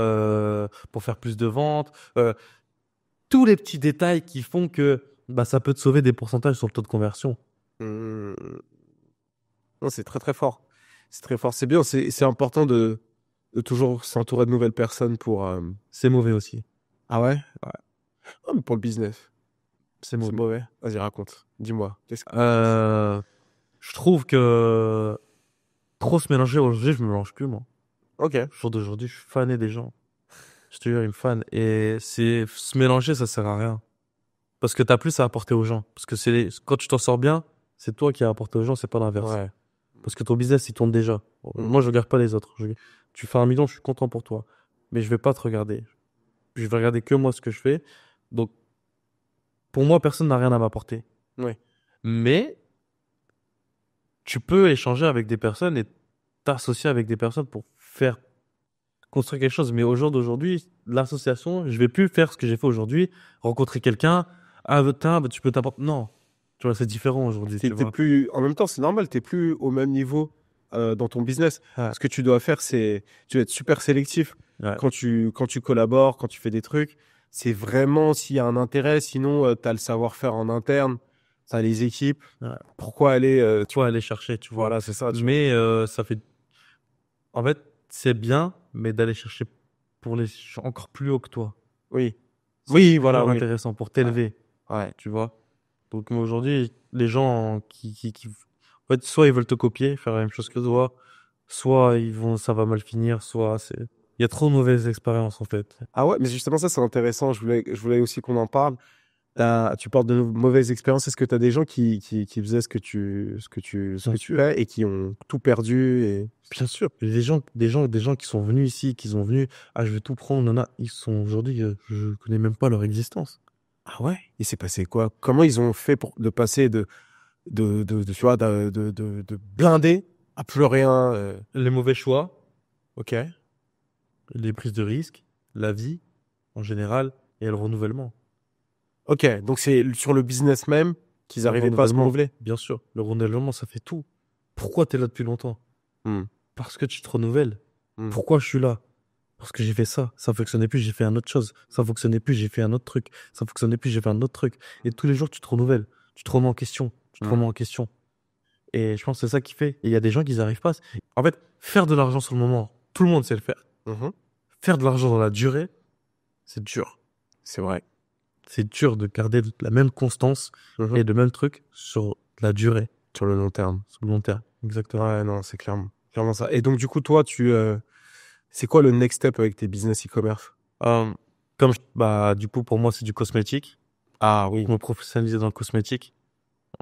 pour faire plus de ventes, tous les petits détails qui font que bah ça peut te sauver des pourcentages sur le taux de conversion. Hmm. Non, c'est très, très fort. C'est très fort. C'est bien, c'est important de toujours s'entourer de nouvelles personnes pour. C'est mauvais aussi. Ah ouais? Ouais, Oh, mais pour le business. c'est C'est mauvais. mauvais. Vas-y, raconte. Dis-moi. Euh, je trouve que trop se mélanger aujourd'hui, je me mélange plus moi. Ok. Le jour d'aujourd'hui, je suis fané des gens. Je te jure, ils me fanent. Et c'est se mélanger, ça sert à rien. Parce que t'as plus à apporter aux gens. Parce que quand tu t'en sors bien, c'est toi qui as apporté aux gens, c'est pas l'inverse. Ouais. Parce que ton business, il tourne déjà. Mm. Moi, je regarde pas les autres. Tu fais 1 million, je suis content pour toi. Mais je vais pas te regarder. Je vais regarder que moi ce que je fais. Donc, pour moi, personne n'a rien à m'apporter. Ouais. Mais tu peux échanger avec des personnes et t'associer avec des personnes pour faire construire quelque chose. Mais au jour d'aujourd'hui, l'association, je vais plus faire ce que j'ai fait aujourd'hui, rencontrer quelqu'un, ah, tiens, bah, tu peux t'apporter. Non. Tu vois, c'est différent aujourd'hui, tu T'es vois. plus. En même temps, c'est normal. T'es plus au même niveau dans ton business. Ouais. Ce que tu dois faire, c'est. Tu dois être super sélectif Ouais. quand tu collabores, quand tu fais des trucs. C'est vraiment s'il y a un intérêt. Sinon, tu as le savoir-faire en interne. Tu as les équipes. Ouais. Pourquoi aller. Faut aller chercher, tu vois. Voilà, c'est ça. Mais ça fait. En fait, c'est bien, mais d'aller chercher pour les gens encore plus haut que toi. Oui. C'est Oui, voilà, toujours oui. intéressant pour t'élever, Ouais. tu vois. Donc mais aujourd'hui, les gens en fait, soit ils veulent te copier, faire la même chose que toi, soit ça va mal finir, soit il y a trop de mauvaises expériences en fait. Ah ouais, mais justement, ça, c'est intéressant. Je voulais aussi qu'on en parle. Tu parles de mauvaises expériences. Est-ce que tu as des gens qui faisaient ce Bien que tu sûr. fais et qui ont tout perdu et... Bien sûr, des gens qui sont venus ici, qui sont venus, ah je vais tout prendre, nana, ils sont aujourd'hui, je connais même pas leur existence. Ah ouais? Il s'est passé quoi? Comment ils ont fait pour de passer tu vois, de blinder à plus rien Les mauvais choix, Ok. les prises de risques, la vie en général et le renouvellement. Ok, donc c'est sur le business même qu'ils Le n'arrivaient pas à se renouvellement, renouveler. bien sûr. Le renouvellement, ça fait tout. Pourquoi tu es là depuis longtemps? Hmm, Parce que tu te renouvelles. hmm, Pourquoi je suis là? Parce que j'ai fait ça. Ça fonctionnait plus, j'ai fait un autre chose. Ça fonctionnait plus, j'ai fait un autre truc. Ça fonctionnait plus, j'ai fait un autre truc. Et tous les jours, tu te renouvelles. Tu te remets en question. Tu te hmm, remets en question. Et je pense que c'est ça qui fait. Et il y a des gens qui n'arrivent pas. En fait, faire de l'argent sur le moment, tout le monde sait le faire. mhm. Faire de l'argent dans la durée, c'est dur. C'est vrai. C'est dur de garder la même constance Mhm. et le même truc sur la durée, Sur le long terme. sur le long terme. Exactement. Ouais, non, c'est clairement ça. Et donc, du coup, toi, c'est quoi le next step avec tes business e-commerce? Euh, du coup, pour moi, c'est du cosmétique. Ah oui. Je me professionnaliser dans le cosmétique.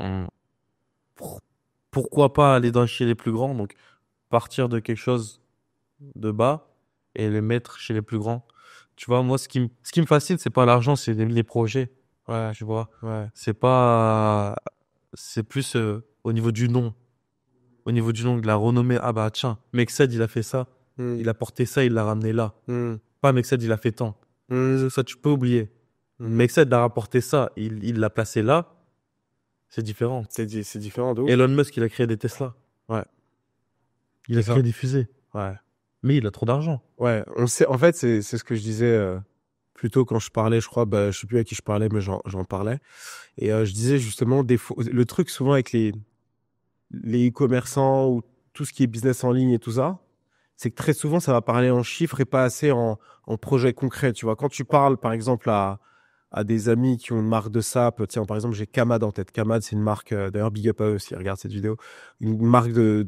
Euh, pour- Pourquoi pas aller chez les plus grands? Donc, partir de quelque chose de bas et le mettre chez les plus grands. Tu vois, moi, ce qui me fascine, c'est pas l'argent, c'est les projets. Ouais, Tu vois, ouais. c'est pas, c'est plus au niveau du nom. Au niveau du nom, de la renommée. Ah bah, tiens, Mexed, il a fait ça. Hmm, Il a porté ça, il l'a ramené là. hmm, Pas Mexed, il a fait tant. hmm, Ça, tu peux oublier. mhm. Mexed a rapporté ça, il l'a placé là, c'est différent. C'est différent de ouf. Elon Musk, il a créé des Tesla. Ouais, Il c'est a ça. créé des fusées. Ouais. Mais il a trop d'argent. Ouais, on sait, en fait, c'est ce que je disais plus tôt quand je parlais, je crois, bah, je sais plus à qui je parlais, mais j'en parlais. Et je disais justement, le truc souvent avec les e-commerçants ou tout ce qui est business en ligne et tout ça, c'est que très souvent, ça va parler en chiffres et pas assez en projets concrets. Tu vois, quand tu parles, par exemple, à des amis qui ont une marque de sap, tiens, par exemple, j'ai Kamad en tête. Kamad, c'est une marque, d'ailleurs, big up à eux s'ils regardent cette vidéo, une marque de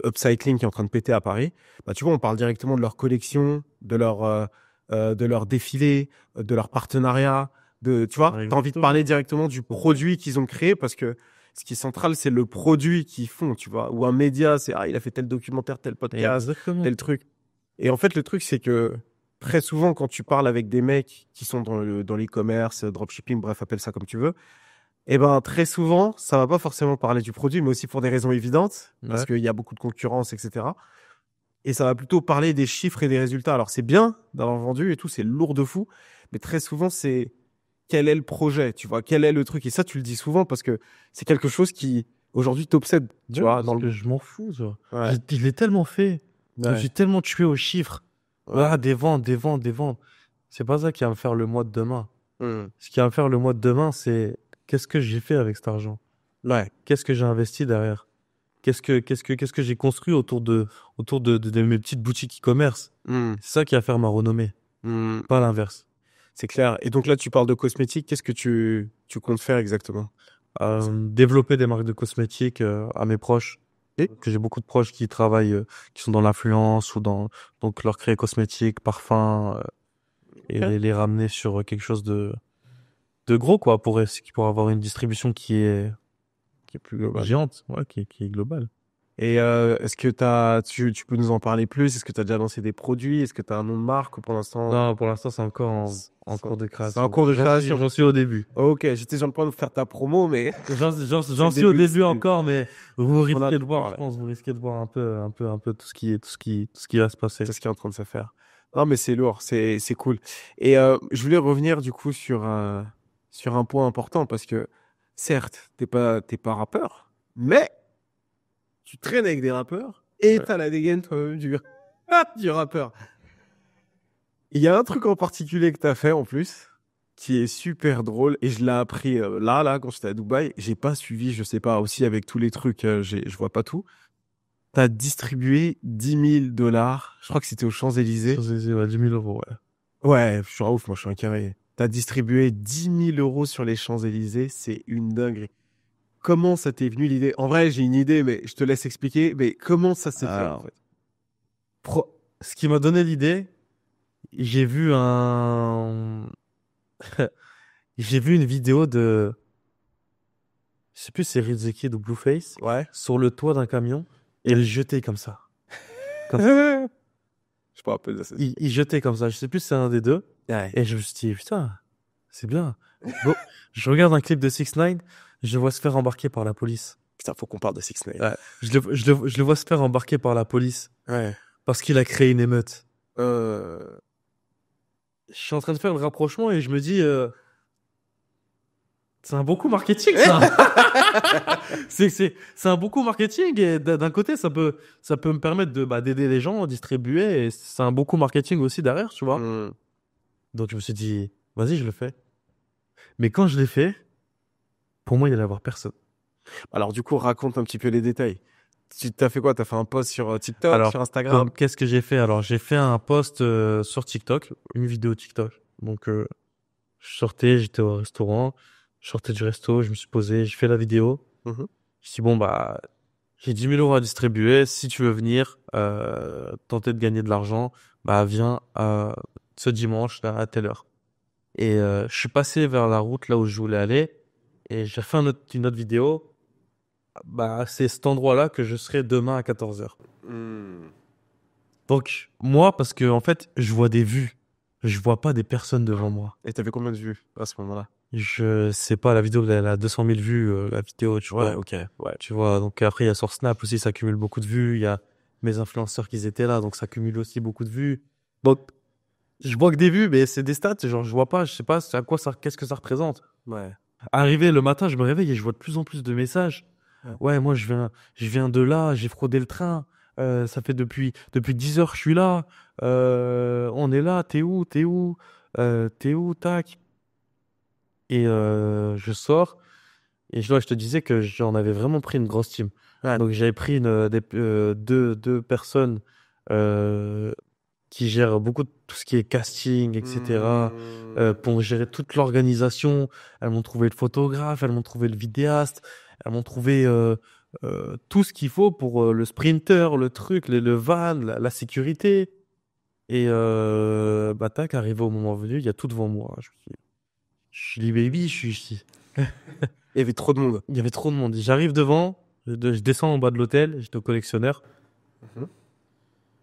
upcycling qui est en train de péter à Paris. Bah, tu vois, on parle directement de leur collection, de leur de leur défilé, de leur partenariat, tu vois, Ouais, t'as envie de parler directement du produit qu'ils ont créé parce que ce qui est central, c'est le produit qu'ils font, tu vois. Ou un média, c'est, il a fait tel documentaire, tel podcast, Exactement. tel truc. Et en fait, le truc, c'est que très souvent, quand tu parles avec des mecs qui sont dans l'e-commerce, dropshipping, bref, appelle ça comme tu veux, eh ben, très souvent, ça va pas forcément parler du produit, mais aussi pour des raisons évidentes, parce Ouais. qu'il y a beaucoup de concurrence, etc. Et ça va plutôt parler des chiffres et des résultats. Alors, c'est bien d'avoir vendu et tout, c'est lourd de fou, mais très souvent, c'est quel est le projet, tu vois, quel est le truc. Et ça, tu le dis souvent parce que c'est quelque chose qui, aujourd'hui, t'obsède, tu Ouais, vois, parce que je m'en fous, tu vois. Ouais. Je l'ai tellement fait. Je me Ouais. suis tellement tué aux chiffres. Ouais. Des ventes, des ventes, des ventes. C'est pas ça qui va me faire le mois de demain. Hmm. Ce qui va me faire le mois de demain, c'est qu'est-ce que j'ai fait avec cet argent? Ouais. Qu'est-ce que j'ai investi derrière? Qu'est-ce que j'ai construit autour de mes petites boutiques e-commerce? Hmm. C'est ça qui va faire ma renommée, Hmm. pas l'inverse. C'est clair. Et donc là, tu parles de cosmétiques. Qu'est-ce que tu comptes faire exactement? Développer des marques de cosmétiques à mes proches. Et Que j'ai beaucoup de proches qui travaillent, qui sont dans l'influence ou donc leur créer cosmétiques, parfums, et les ramener sur quelque chose de gros, quoi, pour avoir une distribution qui est plus global. géante, ouais, qui est globale. Et est-ce que tu peux nous en parler plus? Est-ce que tu as déjà lancé des produits? Est-ce que tu as un nom de marque ou pour l'instant? Non, pour l'instant, c'est encore en cours de création. C'est en cours de création. J'en suis au début. Ok, j'étais sur le point de faire ta promo, mais J'en suis au début encore, mais vous On a- risquez de voir, voilà. je pense, vous risquez de voir un peu tout ce qui va se passer. C'est ce qui est en train de se faire. Non, mais c'est lourd, c'est cool. Et je voulais revenir du coup sur un point important parce que certes, t'es pas rappeur, mais tu traînes avec des rappeurs et Ouais. t'as la dégaine toi-même du rappeur. Il y a un truc en particulier que t'as fait en plus qui est super drôle et je l'ai appris là quand j'étais à Dubaï. J'ai pas suivi, je sais pas, aussi avec tous les trucs, je vois pas tout. T'as distribué 10 000 $. Je crois que c'était aux Champs-Élysées. Ouais, 10 000 euros, ouais. Ouais, je suis un ouf, moi je suis un carré. T'as distribué 10 000 € sur les Champs-Élysées, c'est une dinguerie. Comment ça t'est venu l'idée? En vrai, j'ai une idée, mais je te laisse expliquer. Mais comment ça s'est fait en Alors, fait? Ce qui m'a donné l'idée, j'ai vu un, j'ai vu une vidéo je sais plus si c'est Rizeki ou Blueface, Ouais. sur le toit d'un camion et le jeter comme ça. Comme- Je me rappelle de ça. il jetait comme ça. Je sais plus si c'est un des deux. Ouais. Et je me suis dit, putain, c'est bien. Bon, je regarde un clip de 6ix9ine, je le vois se faire embarquer par la police. Putain, faut qu'on parle de 6ix9ine. Ouais. Je le vois se faire embarquer par la police Ouais. parce qu'il a créé une émeute. Euh, Je suis en train de faire le rapprochement et je me dis, c'est un bon coup marketing, ça. C'est un bon coup marketing et d'un côté, ça peut me permettre d'aider les gens, distribuer et c'est un bon coup marketing aussi derrière, tu vois. hmm. Donc je me suis dit, vas-y, je le fais. Mais quand je l'ai fait, pour moi, il allait y avoir personne. Alors du coup, raconte un petit peu les détails. Tu t'as fait quoi? T'as fait un post sur TikTok, Alors, sur Instagram? qu'est-ce que j'ai fait? Alors, j'ai fait un post sur TikTok, une vidéo TikTok. Donc, je sortais, j'étais au restaurant, je sortais du resto, je me suis posé, j'ai fait la vidéo. Mhm. Je dis, bon, bah, j'ai 10 000 € à distribuer. Si tu veux venir tenter de gagner de l'argent, bah, viens ce dimanche là, à telle heure. Et je suis passé vers la route là où je voulais aller et j'ai fait une autre vidéo. Bah, c'est cet endroit-là que je serai demain à 14h. Hmm. Donc, moi, parce que, en fait, je vois des vues. Je vois pas des personnes devant moi. Et t'avais combien de vues à ce moment-là? Je sais pas, la vidéo, elle a 200 000 vues, la vidéo, tu vois. Ok. Ouais. Tu vois, donc après, il y a sur Snap aussi, ça cumule beaucoup de vues. Il y a mes influenceurs qui étaient là, donc ça cumule aussi beaucoup de vues. Donc, je vois que des vues, mais c'est des stats, genre, je vois pas, je sais pas à quoi ça, qu'est-ce que ça représente. Ouais. Arrivé le matin, je me réveille et je vois de plus en plus de messages. Ouais. Ouais, moi, je viens de là, j'ai fraudé le train. Ça fait depuis 10 heures, je suis là. On est là, t'es où, tac. Et je sors. Et je te disais que j'en avais vraiment pris une grosse team. Ouais. Donc, j'avais pris deux personnes qui gèrent beaucoup de tout ce qui est casting, etc. Pour gérer toute l'organisation. Elles m'ont trouvé le photographe, elles m'ont trouvé le vidéaste, elles m'ont trouvé tout ce qu'il faut pour le sprinter, le truc, le van, la sécurité. Et bah tac, arrivé au moment venu, il y a tout devant moi. Je dis baby, je suis ici. Il y avait trop de monde. Il y avait trop de monde. J'arrive devant, je descends en bas de l'hôtel, j'étais au collectionneur. Mhm.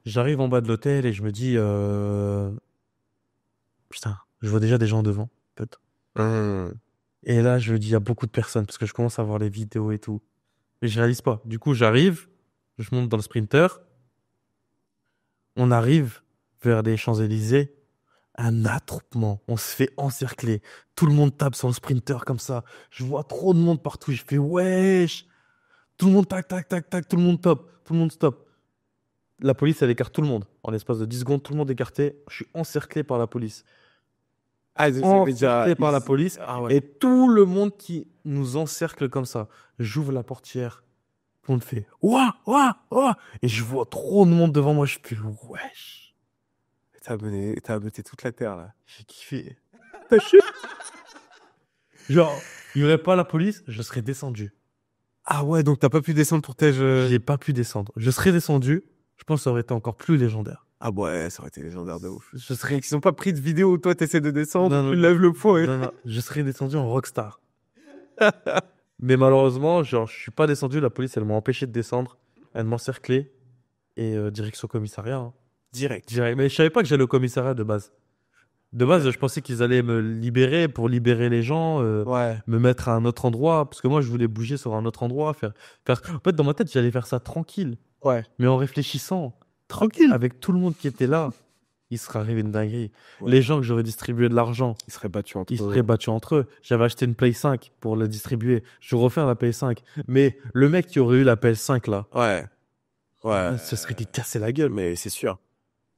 J'arrive en bas de l'hôtel et je me dis putain, je vois déjà des gens devant, peut-être. Et là, je me dis il y a beaucoup de personnes parce que je commence à voir les vidéos et tout. Mais je réalise pas. Du coup, j'arrive, je monte dans le Sprinter, on arrive vers les Champs-Élysées. Un attroupement. On se fait encercler. Tout le monde tape sur le Sprinter comme ça. Je vois trop de monde partout. Je fais wesh. Tout le monde tac, tac, tac, tac. Tout le monde top. Tout le monde stop. La police, elle écarte tout le monde. En l'espace de 10 secondes, tout le monde écarté. Je suis encerclé par la police. Ah, Encerclé par la police. Ah ouais. Et tout le monde qui nous encercle comme ça. J'ouvre la portière. Tout le monde fait ouah, ouah, ouah. Et je vois trop de monde devant moi. Je fais wesh. T'as abonné toute la terre, là. J'ai kiffé. T'as chier. Genre, il n'y aurait pas la police, je serais descendu. Ah ouais, donc t'as pas pu descendre pour tes jeux. J'ai pas pu descendre. Je serais descendu, je pense que ça aurait été encore plus légendaire. Ah ouais, ça aurait été légendaire de ouf. Ils ont pas pris de vidéo où toi t'essaies de descendre, Non, tu non, lèves le poing. non, non, je serais descendu en rockstar. Mais malheureusement, genre, je suis pas descendu, la police, elle m'a empêché de descendre. Elle m'a encerclé et direction commissariat, hein. Direct. Direct. Mais je savais pas que j'allais au commissariat de base. De base, je pensais qu'ils allaient me libérer pour libérer les gens, Ouais. me mettre à un autre endroit, parce que moi, je voulais bouger sur un autre endroit, faire... En fait, dans ma tête, j'allais faire ça tranquille. Ouais. Mais en réfléchissant, tranquille, avec tout le monde qui était là, il serait arrivé une dinguerie. Ouais. Les gens que j'aurais distribué de l'argent, Ils seraient battus entre ils eux. seraient battus entre eux. J'avais acheté une Play 5 pour la distribuer. Je refais la Play 5. Mais le mec qui aurait eu la PS5 là, Ouais. Ouais. ce serait qu'il cassait la gueule. Mais c'est sûr.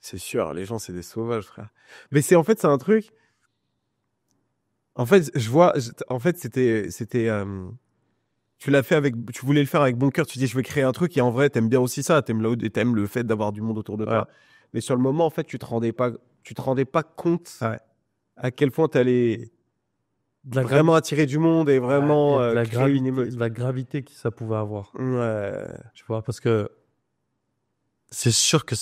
C'est sûr. Les gens, c'est des sauvages, frère. Mais c'est, en fait, c'est un truc. En fait, en fait, tu l'as fait tu voulais le faire avec bon cœur. Tu dis, je vais créer un truc et en vrai, t'aimes bien aussi ça. T'aimes le fait d'avoir du monde autour de toi. Ouais. Mais sur le moment, en fait, tu te rendais pas compte Ouais. à quel point t'allais De la vraiment attirer du monde et vraiment et de la créer une gravité, émeute. de la gravité que ça pouvait avoir. Ouais. Tu vois, parce que c'est sûr que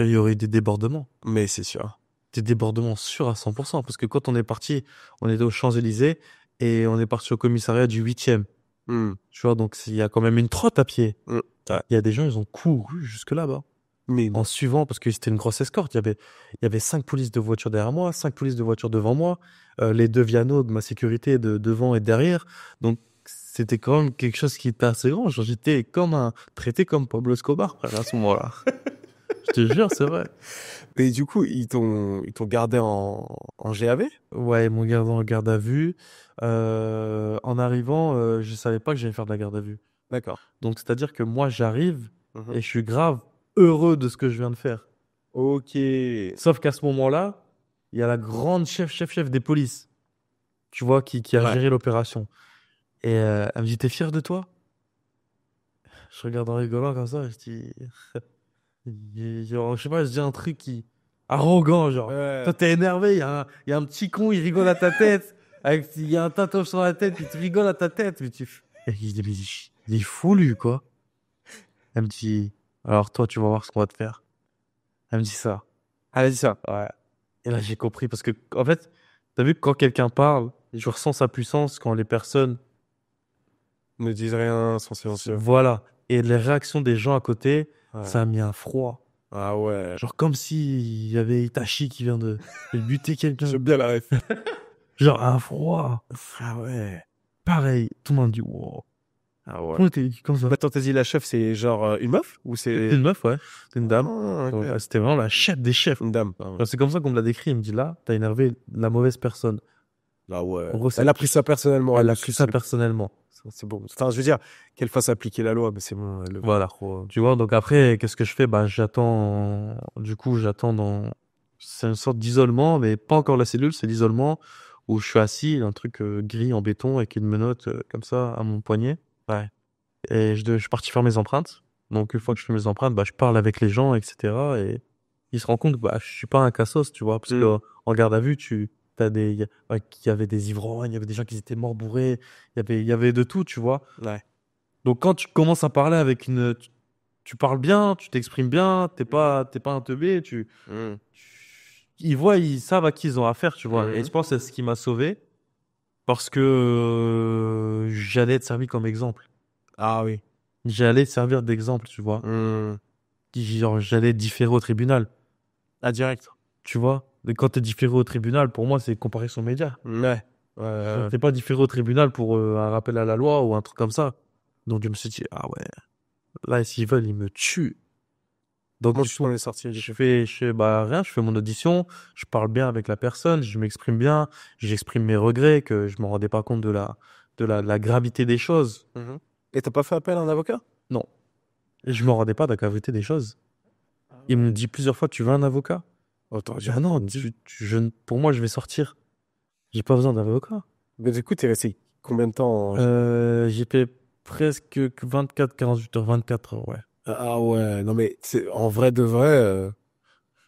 il y aurait eu des débordements. Mais c'est sûr. Des débordements sûrs à 100%. Parce que quand on est parti, on était aux Champs-Élysées et on est parti au commissariat du 8e. Hmm. Tu vois, donc il y a quand même une trotte à pied. Hmm. Ouais. Il y a des gens, ils ont couru jusque là-bas. Mais non. En suivant, parce que c'était une grosse escorte. Il y avait 5 polices de voitures derrière moi, 5 polices de voitures devant moi, les 2 Viano de ma sécurité de devant et derrière. Donc, c'était quand même quelque chose qui était assez grand. Genre, j'étais traité comme Pablo Escobar, frère, à ce moment-là. Je te jure, c'est vrai. Et du coup, ils t'ont gardé en GAV? Ouais, ils m'ont gardé en garde à vue. En arrivant, je savais pas que j'allais faire de la garde à vue. D'accord. Donc, c'est-à-dire que moi, j'arrive Mhm. et je suis grave heureux de ce que je viens de faire. Ok. Sauf qu'à ce moment-là, il y a la grande chef des polices, tu vois, qui a Ouais. géré l'opération. Et elle me dit, t'es fier de toi? Je regarde en rigolant comme ça, je dis, genre, je sais pas, je dis un truc qui arrogant, genre. Ouais. Toi, t'es énervé, il y a un petit con, il rigole à ta tête. Il y a un tatouage sur la tête, il te rigole à ta tête. Mais Et je dis, mais il est fou, lui, quoi. Elle me dit, alors toi, tu vas voir ce qu'on va te faire. Elle me dit ça. Ah, vas-y, ça. Ouais. Et là, j'ai compris parce que, en fait, t'as vu que quand quelqu'un parle, je ressens sa puissance quand les personnes, Ne disent rien, sont silencieux. voilà. Et les réactions des gens à côté, Ouais. ça a mis un froid. Ah ouais. Genre comme s'il y avait Itachi qui vient de buter quelqu'un. J'aime bien la ref. Genre un froid. Ah ouais. Pareil. Tout le monde dit, wow. Ah Tout le ouais. monde était comme ça. Attends, t'as dit la chef, c'est genre une meuf ou C'était c'est une meuf, ouais. C'était une dame. Ah, Donc, ok. c'était vraiment la chef des chefs. Une dame. Pardon. Genre, c'est comme ça qu'on me l'a décrit. Il me dit là, t'as énervé la mauvaise personne. Ah ouais. En gros, Elle a pris ça personnellement. Elle a pris ça personnellement. C'est bon. Enfin, je veux dire, qu'elle fasse appliquer la loi, mais c'est bon. Voilà. Tu vois, donc après, qu'est-ce que je fais? Bah, j'attends. Du coup, j'attends dans. C'est une sorte d'isolement, mais pas encore la cellule, c'est l'isolement où je suis assis, un truc gris en béton avec une menotte comme ça à mon poignet. Ouais. Et je suis parti faire mes empreintes. Donc, une fois que je fais mes empreintes, bah, je parle avec les gens, etc. Et ils se rendent compte que bah, je suis pas un cassos, tu vois, parce que en garde à vue, il y avait des ivrognes, il y avait des gens qui étaient morts bourrés, il y avait de tout, tu vois. Ouais. Donc, quand tu commences à parler avec tu parles bien, tu t'exprimes bien, t'es pas un teubé, Mhm. ils savent à qui ils ont affaire, tu vois. Et Mhm. je pense que c'est ce qui m'a sauvé parce que j'allais être servi comme exemple. Ah oui. J'allais servir d'exemple, tu vois. Mhm. Genre, j'allais différer au tribunal, Ah, direct. tu vois. Et quand t'es différé au tribunal, pour moi, c'est comparaison média. Ouais. Genre, t'es pas différé au tribunal pour un rappel à la loi ou un truc comme ça. Donc, je me suis dit, ah ouais, là, s'ils veulent, ils me tuent. Donc, Comment du tu t'en coup, es sorti, du coup? bah, rien, je fais mon audition, je parle bien avec la personne, je m'exprime bien, j'exprime mes regrets, que je me rendais pas compte de la gravité des choses. Mhm. Et t'as pas fait appel à un avocat? Non. Et je me rendais pas de la gravité des choses. Ah Ils m'ont ouais. dit plusieurs fois, tu veux un avocat? Oh, t'aurais dû Ben non, répondre vite. pour moi, je vais sortir. J'ai pas besoin d'avocat. Mais du coup, t'es resté combien de temps en général? J'ai fait presque 48 heures, 24 heures, ouais. Ah ouais, non mais en vrai de vrai,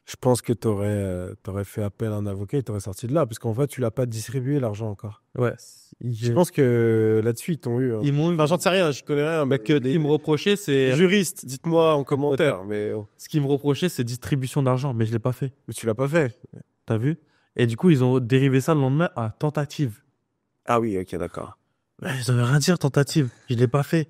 je pense que t'aurais fait appel à un avocat et t'aurais sorti de là, parce qu'en vrai, tu l'as pas distribué l'argent encore. Ouais. Je pense que là-dessus, ils t'ont eu, hein. Ils m'ont eu. Enfin, j'en sais rien, je connais rien, mec. Ce qu'ils me reprochaient, c'est. Juristes, dites-moi en commentaire, Ce qu'ils me reprochaient, c'est distribution d'argent, mais je l'ai pas fait. mais tu l'as pas fait. T'as vu? Et du coup, ils ont dérivé ça le lendemain à tentative. Ah oui, ok, d'accord. Ouais, ça veut rien dire, tentative. Je l'ai pas fait.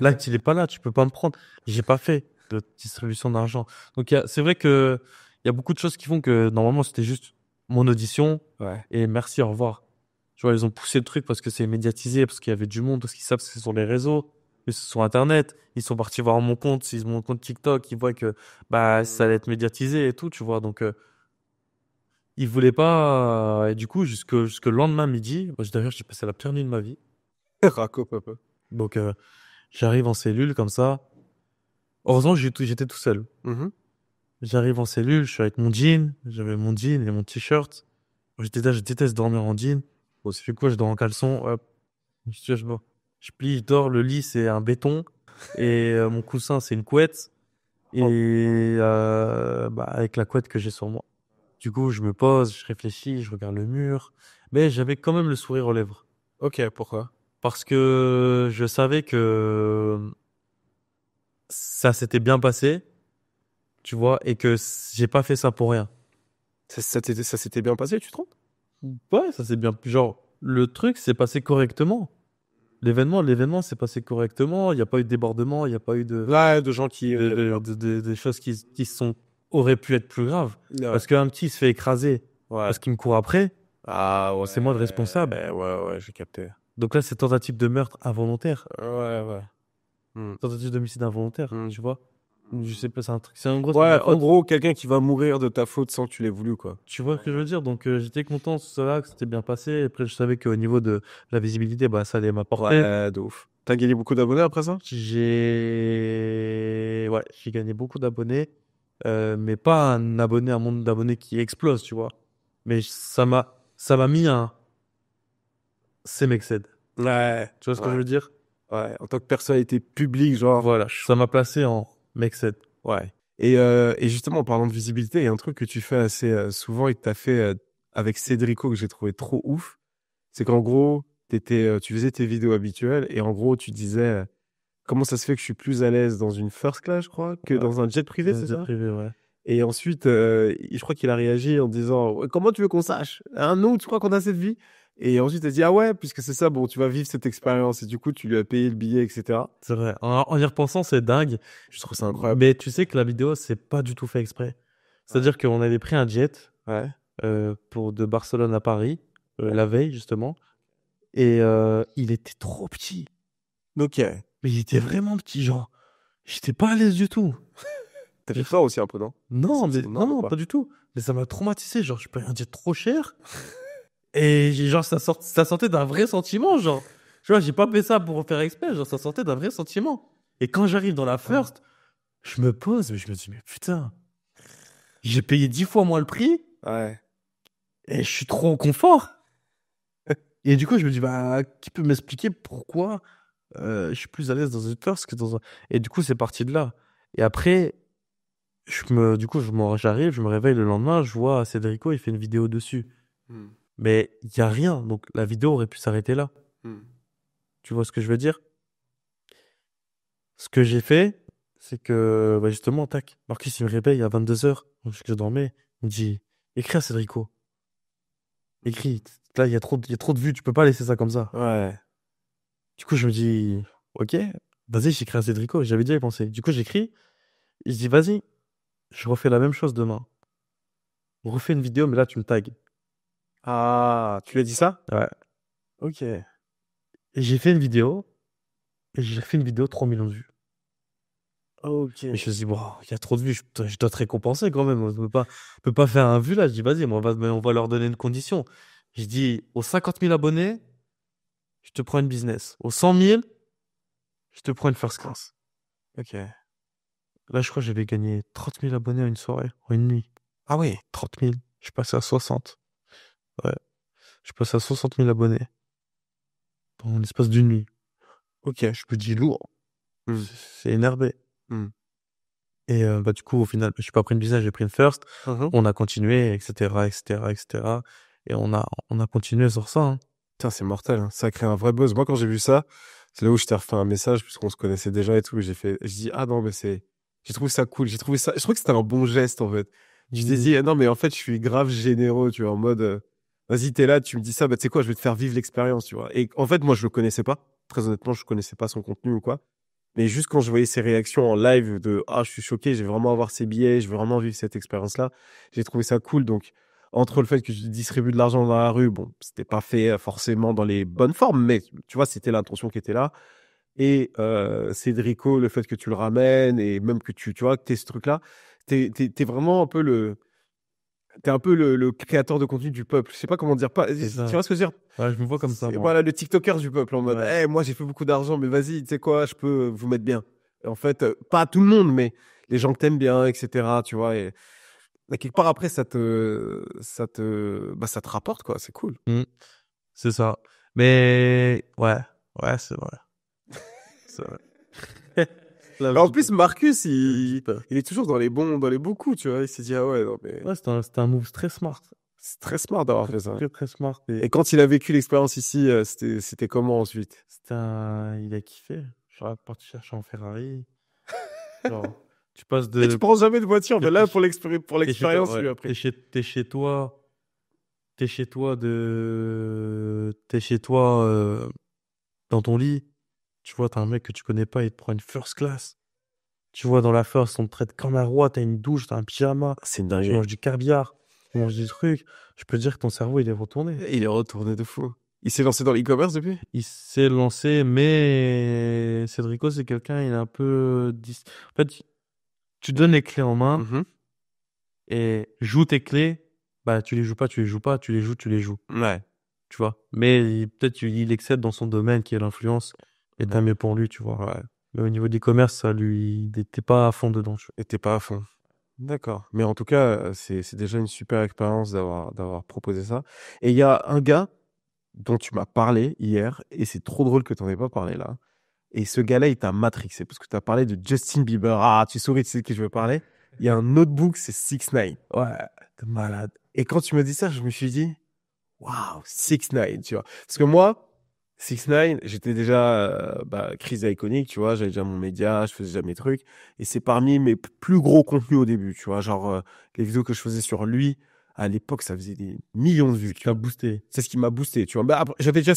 Là, tu n'es pas là, tu peux pas me prendre. J'ai pas fait de distribution d'argent. Donc, c'est vrai que il y a beaucoup de choses qui font que normalement, c'était juste mon audition Ouais. et merci, au revoir. Tu vois, ils ont poussé le truc parce que c'est médiatisé, parce qu'il y avait du monde, parce qu'ils savent que c'est sur les réseaux, que c'est sur Internet. Ils sont partis voir mon compte, s'ils mon compte TikTok, ils voient que bah ça allait être médiatisé et tout, tu vois. Donc, ils voulaient pas. Et du coup, jusque le lendemain midi, moi, d'ailleurs, j'ai passé la pire nuit de ma vie. Raconte un peu. Donc, j'arrive en cellule comme ça. Heureusement, j'étais tout seul. Mhm. J'arrive en cellule, je suis avec mon jean, j'avais mon jean et mon t-shirt. J'étais là, je déteste dormir en jean. Bon, c'est quoi, je dors en caleçon, hop. Je plie, je dors, le lit c'est un béton et mon coussin c'est une couette et Oh, bah, avec la couette que j'ai sur moi. Du coup, je me pose, je réfléchis, je regarde le mur, mais j'avais quand même le sourire aux lèvres ok, pourquoi? parce que je savais que ça s'était bien passé, tu vois, et que j'ai pas fait ça pour rien. Ça s'était bien passé, tu te trompes? Ouais, ça s'est bien. Genre, le truc s'est passé correctement. L'événement s'est passé correctement. Il n'y a pas eu de débordement, il n'y a pas eu Ouais, de gens qui. des choses qui auraient pu être plus graves. Ouais. Parce qu'un petit se fait écraser Ouais. parce qu'il me court après, Ah ouais. c'est moi le responsable. Ouais, j'ai capté. Donc là, c'est tentative de meurtre involontaire. Ouais, ouais. Hmm. Tentative d'homicide involontaire, Hmm. tu vois. Je sais pas, c'est un truc. C'est en gros, c'est de Ouais, ma en faute. gros, quelqu'un qui va mourir de ta faute sans que tu l'aies voulu, quoi. Tu vois ce que je veux dire? Donc j'étais content de cela, que c'était bien passé. Après, je savais qu'au niveau de la visibilité, bah, ça allait m'apporter. Ouais, de ouf. T'as gagné beaucoup d'abonnés après ça? J'ai gagné beaucoup d'abonnés, mais pas un nombre d'abonnés qui explose, tu vois. Mais ça m'a mis un CMXZ. Ouais, Tu vois ce que je ouais, veux dire? ouais. En tant que personnalité publique, genre. Voilà, ça m'a placé en MXZ. Ouais. Et justement, en parlant de visibilité, il y a un truc que tu fais assez souvent et que tu as fait avec Cédrico que j'ai trouvé trop ouf. C'est qu'en gros, tu faisais tes vidéos habituelles et en gros, tu disais comment ça se fait que je suis plus à l'aise dans une first class, je crois, que Ouais, dans un jet privé, dans un c'est jet ça? privé, ouais. Et ensuite, je crois qu'il a réagi en disant ouais, comment tu veux qu'on sache? Nous, tu crois qu'on a cette vie? Et ensuite, il a dit ah ouais, puisque c'est ça, bon, tu vas vivre cette expérience. Et du coup, tu lui as payé le billet, etc. C'est vrai. En y repensant, c'est dingue. Je trouve ça incroyable. Mais tu sais que la vidéo, c'est pas du tout fait exprès. Ouais. C'est-à-dire qu'on avait pris un jet Ouais. pour de Barcelone à Paris, Ouais. la veille, justement. Et il était trop petit. Ok. Mais il était vraiment petit, genre. J'étais pas à l'aise du tout. T'as fait peur aussi un peu, non? Non, même Non, pas. pas du tout. Mais ça m'a traumatisé. Genre, je peux rien dire trop cher. Et genre, ça sortait d'un vrai sentiment, genre. Tu vois, j'ai pas fait ça pour faire exprès. Genre, ça sortait d'un vrai sentiment. Et quand j'arrive dans la first, je me pose, mais je me dis, mais putain, j'ai payé 10 fois moins le prix Ouais. et je suis trop en confort. Et du coup, je me dis, bah, qui peut m'expliquer pourquoi je suis plus à l'aise dans une first que dans un. Et du coup, c'est parti de là. Et après, j'arrive, je me réveille le lendemain, je vois Cédrico, il fait une vidéo dessus. Hmm. Mais il y a rien, donc la vidéo aurait pu s'arrêter là. Hmm. Tu vois ce que je veux dire? Ce que j'ai fait, c'est que, bah, justement, tac, Marcus, il me réveille à 22h. Donc, je dormais. Il me dit, écris à Cédrico. Écris. Là, il y a trop de vues. Tu peux pas laisser ça comme ça. Ouais. Du coup, je me dis, ok, vas-y, j'écris à Cédrico. J'avais déjà y pensé. Du coup, j'écris. Je dis, vas-y, je refais la même chose demain. On refait une vidéo, mais là, tu me tags. Ah, tu lui as dit ça? Ouais. Ok. Et j'ai fait une vidéo. Et j'ai fait une vidéo 3 millions de vues. Ok. Mais je me suis dit, bon, il y a trop de vues. Je dois te récompenser quand même. On peut pas faire un vu là. Je dis, vas-y, mais on va leur donner une condition. Je dis, aux 50 000 abonnés, je te prends une business. Aux 100 000, je te prends une first class. Ok. Là, je crois que j'avais gagné 30 000 abonnés en une soirée, en une nuit. Ah oui. 30 000. Je suis passé à 60. Ouais. Je suis passé à 60 000 abonnés. Dans l'espace d'une nuit. Ok. Je me dis lourd. Hmm. C'est énervé. Hmm. Et bah, du coup, au final, je suis pas pris une business, j'ai pris une first. Mhm. On a continué, etc., etc., etc. Et on a continué sur ça. Hein. Putain, c'est mortel, hein. Ça a créé un vrai buzz. Moi, quand j'ai vu ça, c'est là où je t'ai refait un message, puisqu'on se connaissait déjà et tout. Je dis, ah non, mais j'ai trouvé ça cool. Je trouve que c'était un bon geste, en fait. Je t'ai dit, ah non, mais en fait, je suis grave généreux, tu vois, en mode, vas-y, t'es là, tu me dis ça, bah, tu sais quoi, je vais te faire vivre l'expérience, tu vois. Et en fait, moi, je le connaissais pas. Très honnêtement, je connaissais pas son contenu ou quoi. Mais juste quand je voyais ses réactions en live de, ah, je suis choqué, je vais vraiment avoir ces billets, je veux vraiment vivre cette expérience-là, j'ai trouvé ça cool. Donc, entre le fait que je distribue de l'argent dans la rue, bon, c'était pas fait forcément dans les bonnes formes, mais tu vois, c'était l'intention qui était là. Et Cédrico, le fait que tu le ramènes et même que tu vois, que t'es ce truc-là, t'es vraiment un peu t'es un peu le créateur de contenu du peuple. Je sais pas comment dire, pas, tu C'est ça. vois ce que je veux dire? Ouais, je me vois comme ça, moi. Voilà, le TikToker du peuple en mode, Ouais. eh, moi j'ai fait beaucoup d'argent, mais vas-y, tu sais quoi, je peux vous mettre bien. Et en fait, pas tout le monde, mais les gens que t'aimes bien, etc. Tu vois, et quelque part après, bah, ça te rapporte, quoi. C'est cool. Mm, c'est ça. Mais, ouais. Ouais, c'est vrai. C'est vrai. Là, En je plus, peux- Marcus, je dis pas. il est toujours dans les bons coups, tu vois. Il s'est dit, ah ouais, non, mais Ouais, c'était un move très smart. c'est très smart d'avoir fait ça. Très, très smart. Et quand il a vécu l'expérience ici, c'était comment ensuite? Il a kiffé. Je suis parti chercher en Ferrari. Genre, tu passes Et tu de, prends jamais de voiture, mais t'es là, chez pour t'es chez toi, l'expérience, ouais. lui, après. T'es chez toi, dans ton lit. Tu vois, t'as un mec que tu connais pas, il te prend une first class. Tu vois, dans la first, on te traite comme un roi, t'as une douche, t'as un pyjama, C'est une tu dinguerie. manges du caviar, tu manges des trucs. Je peux te dire que ton cerveau, il est retourné. Il est retourné de fou. Il s'est lancé dans l'e-commerce depuis? Il s'est lancé, mais Cédrico, c'est quelqu'un, il est un peu... En fait, tu donnes les clés en main Mhm. et joue tes clés. Bah, tu les joues pas, tu les joues pas, tu les joues, tu les joues. Ouais. Tu vois. Mais peut-être il excelle dans son domaine qui est l'influence et tant mieux pour lui, tu vois. Ouais. Mais au niveau du commerce, ça lui, il était pas à fond dedans. Et t'es pas à fond. D'accord. Mais en tout cas, c'est déjà une super expérience d'avoir proposé ça. Et il y a un gars dont tu m'as parlé hier, et c'est trop drôle que tu n'en aies pas parlé là. Et ce gars-là, il t'a matrixé parce que tu as parlé de Justin Bieber. Ah, tu souris, tu sais de qui je veux parler. Il y a un notebook, c'est 6ix9ine. Ouais, t'es malade. Et quand tu me dis ça, je me suis dit, waouh, 6ix9ine, tu vois. Parce que moi, 6ix9ine, j'étais déjà bah, Chris Iconic, tu vois, j'avais déjà mon média, je faisais déjà mes trucs. Et c'est parmi mes plus gros contenus au début, tu vois. Genre, les vidéos que je faisais sur lui, à l'époque, ça faisait des millions de vues, tu T'as vois. boosté. C'est ce qui m'a boosté, tu vois. Bah, après, j'avais déjà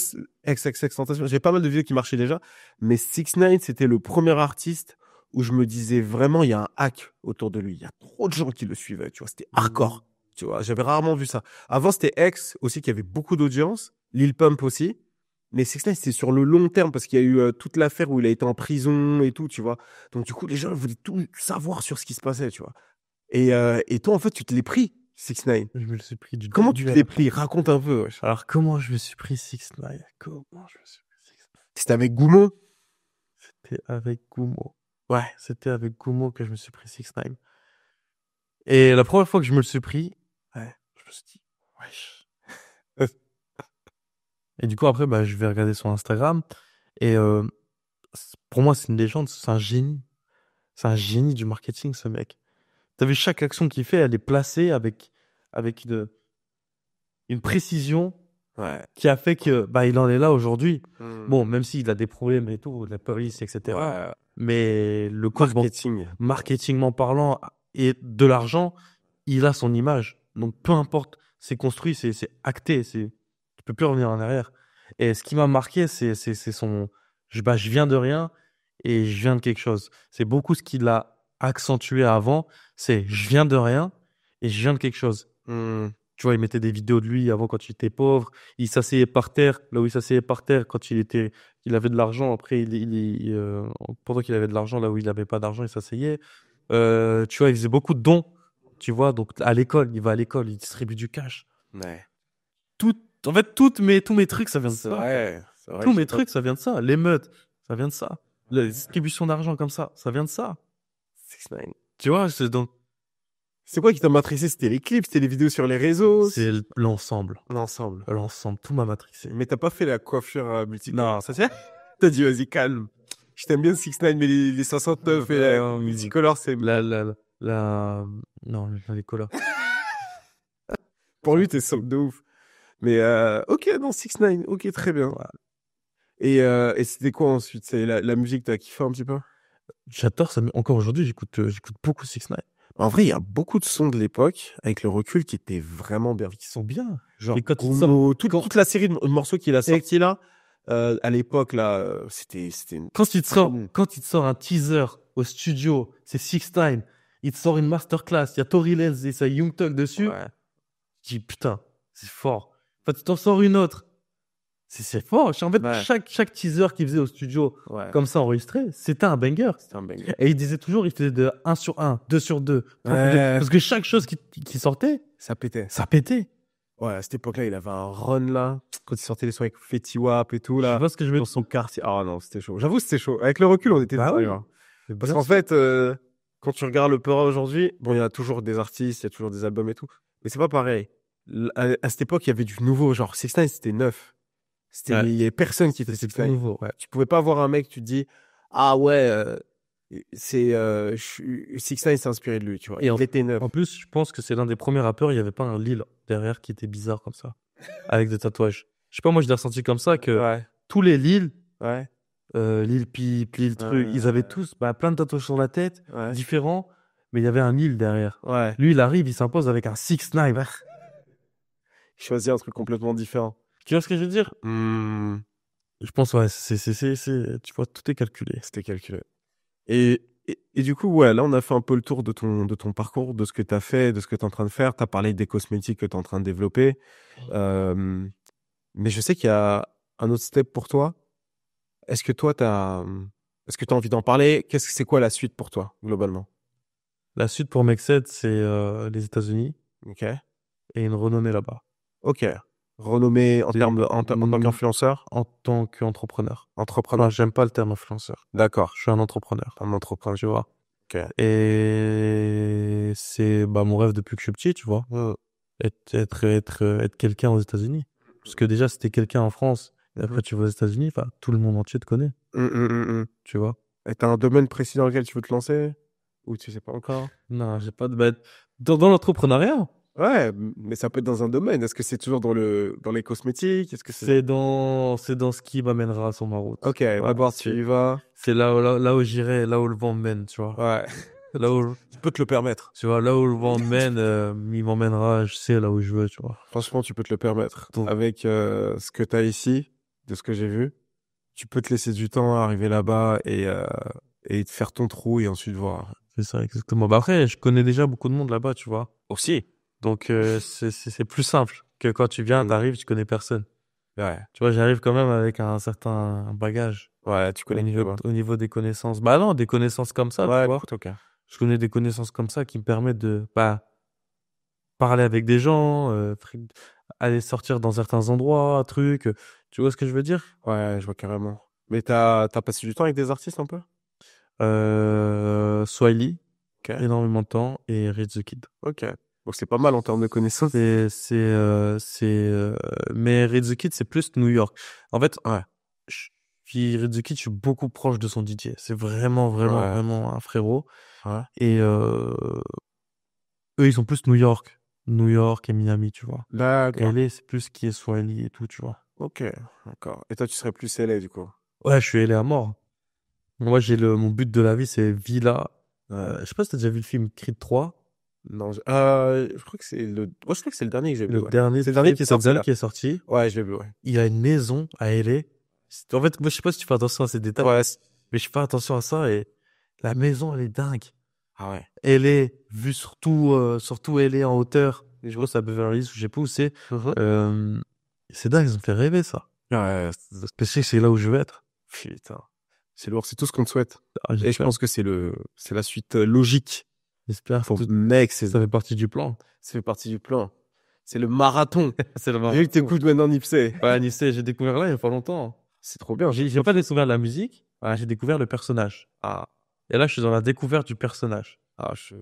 XXXTentacion, j'avais pas mal de vidéos qui marchaient déjà, mais 6ix9ine, c'était le premier artiste où je me disais vraiment, il y a un hack autour de lui. Il y a trop de gens qui le suivaient, tu vois. C'était hardcore, tu vois. J'avais rarement vu ça. Avant, c'était X aussi qui avait beaucoup d'audience, Lil Pump aussi. Mais 6ix9ine, c'était sur le long terme parce qu'il y a eu toute l'affaire où il a été en prison et tout, tu vois. Donc, du coup, les gens voulaient tout savoir sur ce qui se passait, tu vois. Et toi, en fait, tu te l'es pris, 6ix9ine. Je me le suis pris du Comment tu début te à l'es la fin. pris? Raconte un peu, wesh. Alors, comment je me suis pris 6ix9ine? Comment je me suis pris 6ix9ine? C'était avec Goumo? C'était avec Gumo. Ouais, c'était avec Gumo que je me suis pris 6ix9ine. Et la première fois que je me le suis pris, ouais, je me suis dit, wesh. Et du coup, après, bah, je vais regarder son Instagram. Et pour moi, c'est une légende, c'est un génie. C'est un génie du marketing, ce mec. T'as vu, chaque action qu'il fait, elle est placée avec une précision Ouais. qui a fait que bah, il en est là aujourd'hui. Hmm. Bon, même s'il a des problèmes et tout, la police, etc. Ouais. Mais le compte Marketing. marketingment parlant et de l'argent, il a son image. Donc, peu importe, c'est construit, c'est acté, tu peux plus revenir en arrière. Et ce qui m'a marqué, c'est son, je viens de rien et je viens de quelque chose. C'est beaucoup ce qu'il a accentué avant, c'est je viens de rien et je viens de quelque chose. Hmm. Tu vois, il mettait des vidéos de lui avant quand il était pauvre. Il s'asseyait par terre, là où il s'asseyait par terre quand il avait de l'argent. Après, pendant qu'il avait de l'argent, là où il n'avait pas d'argent, il s'asseyait. Tu vois, il faisait beaucoup de dons. Tu vois, donc à l'école, il va à l'école, il distribue du cash. Ouais. Tout, en fait, tous mes trucs, ça vient de C'est ça. vrai. C'est vrai. Tous mes trucs, ça vient de ça. L'émeute, ça vient de ça. La distribution d'argent comme ça vient de ça. 6ix9ine. Tu vois, c'est donc, C'est quoi qui t'a matrixé? C'était les clips, c'était les vidéos sur les réseaux? c'est l'ensemble. L'ensemble. L'ensemble, tout m'a matrixé. Mais t'as pas fait la coiffure multicolore. Non, ça c'est. T'as dit, vas-y, calme. Je t'aime bien 6ix9ine, mais les 69 et la multicolore, c'est... Non, les colas. Pour lui, t'es sombre de ouf. Mais ok, non, 6ix9ine, ok, très bien. Ouais. Et c'était quoi ensuite? C'est la musique, t'as kiffé un petit peu? J'adore ça. Mais encore aujourd'hui, j'écoute beaucoup 6ix9ine. En vrai, il y a beaucoup de sons de l'époque, avec le recul, qui étaient vraiment bien. Qui sont bien. Genre, Et quand ils Gomo, sortent, toute la série de morceaux qu'il a sorti là, à l'époque, là, c'était une... quand il te sort un teaser au studio, c'est 6ix9ine. Il te sort une masterclass. Il y a Tory Lanez et sa Young Thug dessus. Ouais. Je dis, putain, c'est fort. Enfin, tu t'en sors une autre. C'est fort. En fait, Ouais. chaque teaser qu'il faisait au studio, Ouais. comme ça enregistré, c'était un banger. C'était un banger. Et il disait toujours, il faisait de 1 sur 1, 2 sur 2. Ouais. Parce que chaque chose qui sortait, Ça pétait. ça pétait. Ouais, à cette époque-là, il avait un run là, quand il sortait les sons avec Fetty Wap et tout Je là, vois ce que je veux dans son quartier. Ah non, c'était chaud. J'avoue, c'était chaud. Avec le recul, on était Bah dessus, oui. hein. Parce qu'en fait, quand tu regardes le Peura aujourd'hui, bon, il y a toujours des artistes, il y a toujours des albums et tout, mais c'est pas pareil. À cette époque, il y avait du nouveau. Genre, 6ix9ine, c'était neuf. Ouais. Il y avait personne qui était C'est tout 6ix9ine. nouveau. Ouais. Tu pouvais pas voir un mec, tu te dis, ah ouais, 6ix9ine s'est inspiré de lui, tu vois. Et Il était neuf. En plus, je pense que c'est l'un des premiers rappeurs, il n'y avait pas un Lil derrière qui était bizarre comme ça, avec des tatouages. Je sais pas, moi je l'ai ressenti comme ça, que Ouais, tous les Lil, ouais, Lil Peep, Lil truc, ils avaient tous plein de tatouages sur la tête, ouais, différents, mais il y avait un Lil derrière. ouais. Lui, il arrive, il s'impose avec un 6ix9ine. Choisir un truc complètement différent. Tu vois ce que je veux dire? Hmm. Je pense, ouais, tu vois, tout est calculé. C'était calculé. Et du coup, ouais, là, on a fait un peu le tour de ton parcours, de ce que tu as fait, de ce que tu es en train de faire. Tu as parlé des cosmétiques que tu es en train de développer. Euh, mais je sais qu'il y a un autre step pour toi. Est-ce que toi, est-ce que tu as envie d'en parler? C'est quoi la suite pour toi, globalement? La suite pour Mexed, c'est les États-Unis Ok. et une renommée là-bas. Ok. Renommé en C'est- termes en tant qu'influenceur? En tant qu'entrepreneur. Entrepreneur? Enfin, j'aime pas le terme influenceur. D'accord. Je suis un entrepreneur, Un entrepreneur. tu vois. Ok. Et c'est mon rêve depuis que je suis petit, tu vois. Être quelqu'un aux États-Unis. Parce que déjà, si t'es quelqu'un en France, et après tu vas aux États-Unis, enfin, tout le monde entier te connaît, tu vois. Et t'as un domaine précis dans lequel tu veux te lancer? Ou tu sais pas encore? Non, j'ai pas de bête. Dans l'entrepreneuriat, Ouais, mais ça peut être dans un domaine. Est-ce que c'est toujours dans les cosmétiques? Est-ce que c'est... c'est dans ce qui m'amènera sur ma route. Ok, on va Voilà, voir si tu y vas. c'est là où j'irai, là où le vent me mène, tu vois. Ouais, Là où, tu peux te le permettre. tu vois, là où le vent me mène, il m'emmènera, je sais là où je veux, tu vois. Franchement, tu peux te le permettre. Donc, Avec ce que tu as ici, de ce que j'ai vu, tu peux te laisser du temps à arriver là-bas et te faire ton trou et ensuite voir. c'est ça, exactement. Bah après, je connais déjà beaucoup de monde là-bas, tu vois. Aussi. Donc, c'est plus simple que quand tu viens, Mm. t'arrives, tu connais personne. Ouais, Tu vois, j'arrive quand même avec un certain bagage ouais, tu connais. au niveau des connaissances. Bah non, des connaissances comme ça, tu Ouais, vois. ok. Je connais des connaissances comme ça qui me permettent de parler avec des gens, aller sortir dans certains endroits, trucs. Tu vois ce que je veux dire? Ouais, je vois carrément. Mais t'as passé du temps avec des artistes un peu? Swiley, Ok. énormément de temps, et Rich the Kid. Ok. Donc c'est pas mal en termes de connaissances. Mais Rich the Kid, c'est plus New York. En fait, Ouais. puis Rich the Kid, je suis beaucoup proche de son DJ. C'est vraiment, vraiment, Ouais. vraiment un frérot. Ouais. Et eux, ils sont plus New York. New York et Miami, tu vois. Et D'accord. LA, c'est plus qui est Swiley et tout, tu vois. Ok. D'accord. Et toi, tu serais plus LA du coup. Ouais, je suis LA à mort. Moi, mon but de la vie, c'est Villa. Je sais pas si t'as déjà vu le film Creed 3. Non, je crois que c'est moi, je crois que c'est le dernier que j'ai vu. Le Ouais. dernier, C'est le dernier qui est sorti. dernier Là. qui est sorti. Ouais, je l'ai vu, ouais. Il a une maison à LA. En fait, moi, je sais pas si tu fais attention à ces détails, Ouais. mais je fais attention à ça et la maison, elle est dingue. Ah ouais. Elle est vue surtout elle est en hauteur. Et je vois ça à Beverly Hills, je sais pas où c'est. C'est dingue, ça me fait rêver, ça. Ouais, Parce que je sais que c'est là où je veux être. putain. C'est lourd, c'est tout ce qu'on te souhaite. Ah, Et je j'espère. pense que c'est la suite logique. J'espère. Mec, Ça fait partie du plan. ça fait partie du plan. C'est le marathon. C'est le Vu que t'écoutes maintenant Nipsey. Ouais, Nice, j'ai découvert là il y a pas longtemps. C'est trop bien. J'ai pas découvert la musique, ouais, j'ai découvert le personnage. Ah, Et là, je suis dans la découverte du personnage. je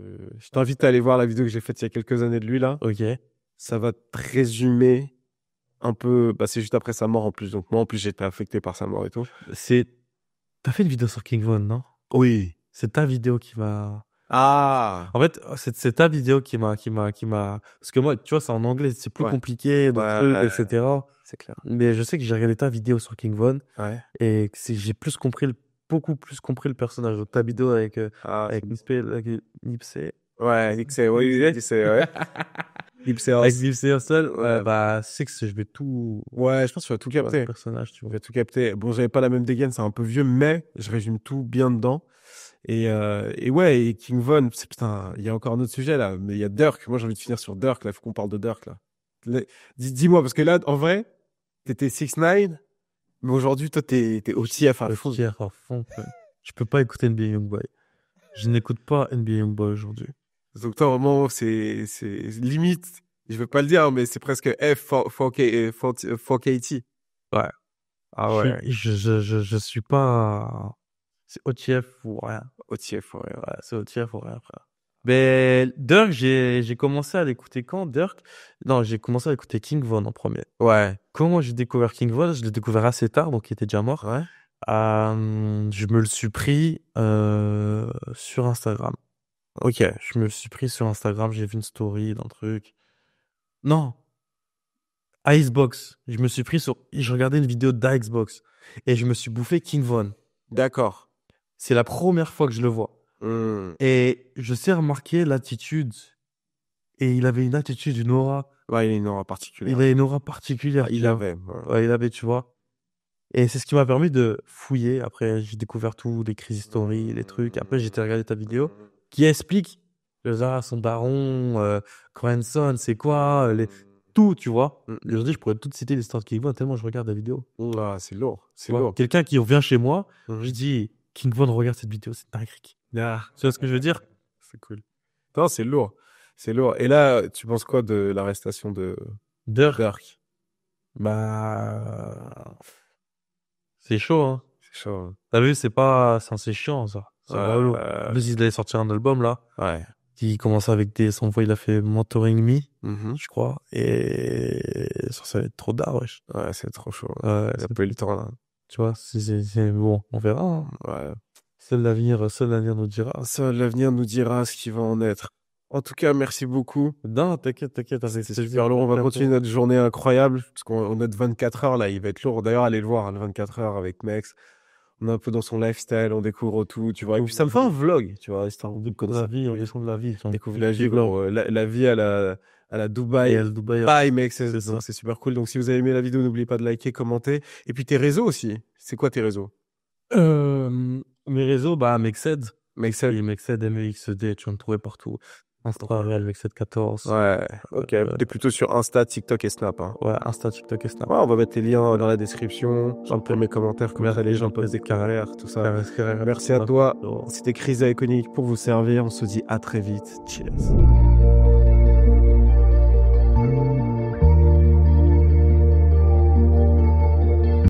t'invite à aller voir la vidéo que j'ai faite il y a quelques années de lui, là. Ok. Ça va te résumer un peu, bah, c'est juste après sa mort en plus. Donc moi, en plus, j'ai été affecté par sa mort et tout. T'as fait une vidéo sur King Von, non? Oui. C'est ta vidéo qui m'a. Ah. En fait, c'est ta vidéo parce que moi, tu vois, c'est en anglais, c'est plus Ouais. compliqué, Ouais. etc. C'est clair. Mais je sais que j'ai regardé ta vidéo sur King Von Ouais. et que j'ai beaucoup plus compris le personnage. Donc, ta vidéo avec Nipsey. Ouais, Nipsey, ouais, Nipsey, ouais. Nipsey Avec Hussle. Nipsey Hussle, Ouais. bah, c'est que je vais tout. Ouais, je pense que tu vas tout Le capter. personnage, tu Tu vois. vas tout capter. Bon, j'avais pas la même dégaine, c'est un peu vieux, mais je résume tout bien dedans. Et ouais, et King Von, putain, il y a encore un autre sujet là, mais il y a Dirk. Moi, j'ai envie de finir sur Dirk, là, il faut qu'on parle de Dirk, là. Dis-moi, parce que là, en vrai, t'étais 6ix9ine, mais aujourd'hui, toi, t'es OTF à fond. Fier à fond. Je peux pas écouter NBA Youngboy. Je n'écoute pas NBA Youngboy aujourd'hui. Donc, toi, vraiment, c'est limite, je veux pas le dire, mais c'est presque F4KT. Ouais. Ah ouais, Je suis pas. C'est OTF ou rien. OTF, ouais. Ouais, c'est OTF ou rien, frère. Mais Dirk, j'ai commencé à l'écouter quand, Dirk? Non, j'ai commencé à écouter King Von en premier. Ouais. Comment j'ai découvert King Von? Je l'ai découvert assez tard, donc il était déjà mort. Ouais. Je me le suis pris sur Instagram. Ok, je me le suis pris sur Instagram, j'ai vu une story d'un truc. Non, Icebox. Je regardais une vidéo d'Icebox et je me suis bouffé King Von. D'accord. C'est la première fois que je le vois. Et je sais remarquer l'attitude. Et il avait une attitude, une aura. Ouais, il a une aura particulière. Il avait une aura particulière. Il tu vois. avait. Ouais, il avait, tu vois. Et c'est ce qui m'a permis de fouiller. Après, j'ai découvert tout, les crazy stories, les trucs. Après, j'ai été regarder ta vidéo qui explique son daron, Cohenson, c'est quoi, tout, tu vois. Aujourd'hui, je pourrais tout citer l'histoire de King Von tellement je regarde la vidéo. Ah, c'est lourd. C'est Tu vois, lourd. quelqu'un qui vient chez moi, je dis, King Von, regarde cette vidéo, c'est dingue. Ah, Tu vois ce que je veux dire? c'est cool. Non, c'est lourd. C'est lourd. Et là, tu penses quoi de l'arrestation de Dirk? Bah, c'est chaud, hein. C'est chaud. Hein. T'as vu, c'est chiant, ça. C'est Ouais, relou. En plus, il allait sortir un album, là. Ouais. Il commençait avec son voix, il a fait Mentoring Me, Mhm. je crois. Et ça va être trop d'art, wesh. Ouais, c'est trop chaud. Ouais, Il a pas eu le temps, là. tu vois, bon, on verra. Hein. Ouais. Seul l'avenir nous dira. Ça, l'avenir nous dira ce qui va en être. En tout cas, merci beaucoup. Non, t'inquiète. C'était super lourd. On va continuer notre journée incroyable. Parce qu'on notre 24 heures, là, il va être lourd. D'ailleurs, allez le voir, hein, le 24 heures avec Mex. On est un peu dans son lifestyle, on découvre tout, tu vois. Et puis, ça me fait un vlog, tu vois, histoire de La vie, on est de la vie. On découvre la vie, gros. La vie à la Dubaï. Et à Dubaï. Bye, mec, C'est ça. c'est super cool. Donc, si vous avez aimé la vidéo, n'oubliez pas de liker, commenter. Et puis, tes réseaux aussi. C'est quoi tes réseaux? Mes réseaux, bah, Mexed. Mexed. Oui, Mexed, MEXD, tu vas me trouver partout. Insta, Real, Mexed 14. Ouais, ok. T'es plutôt sur Insta, TikTok et Snap. Hein. Ouais, Insta, TikTok et Snap. Ouais, on va mettre les liens dans la description, dans les commentaires, comme ça les gens posent des carrières, tout ça. Merci à toi. C'était Chrysa Iconic pour vous servir. On se dit à très vite. Cheers.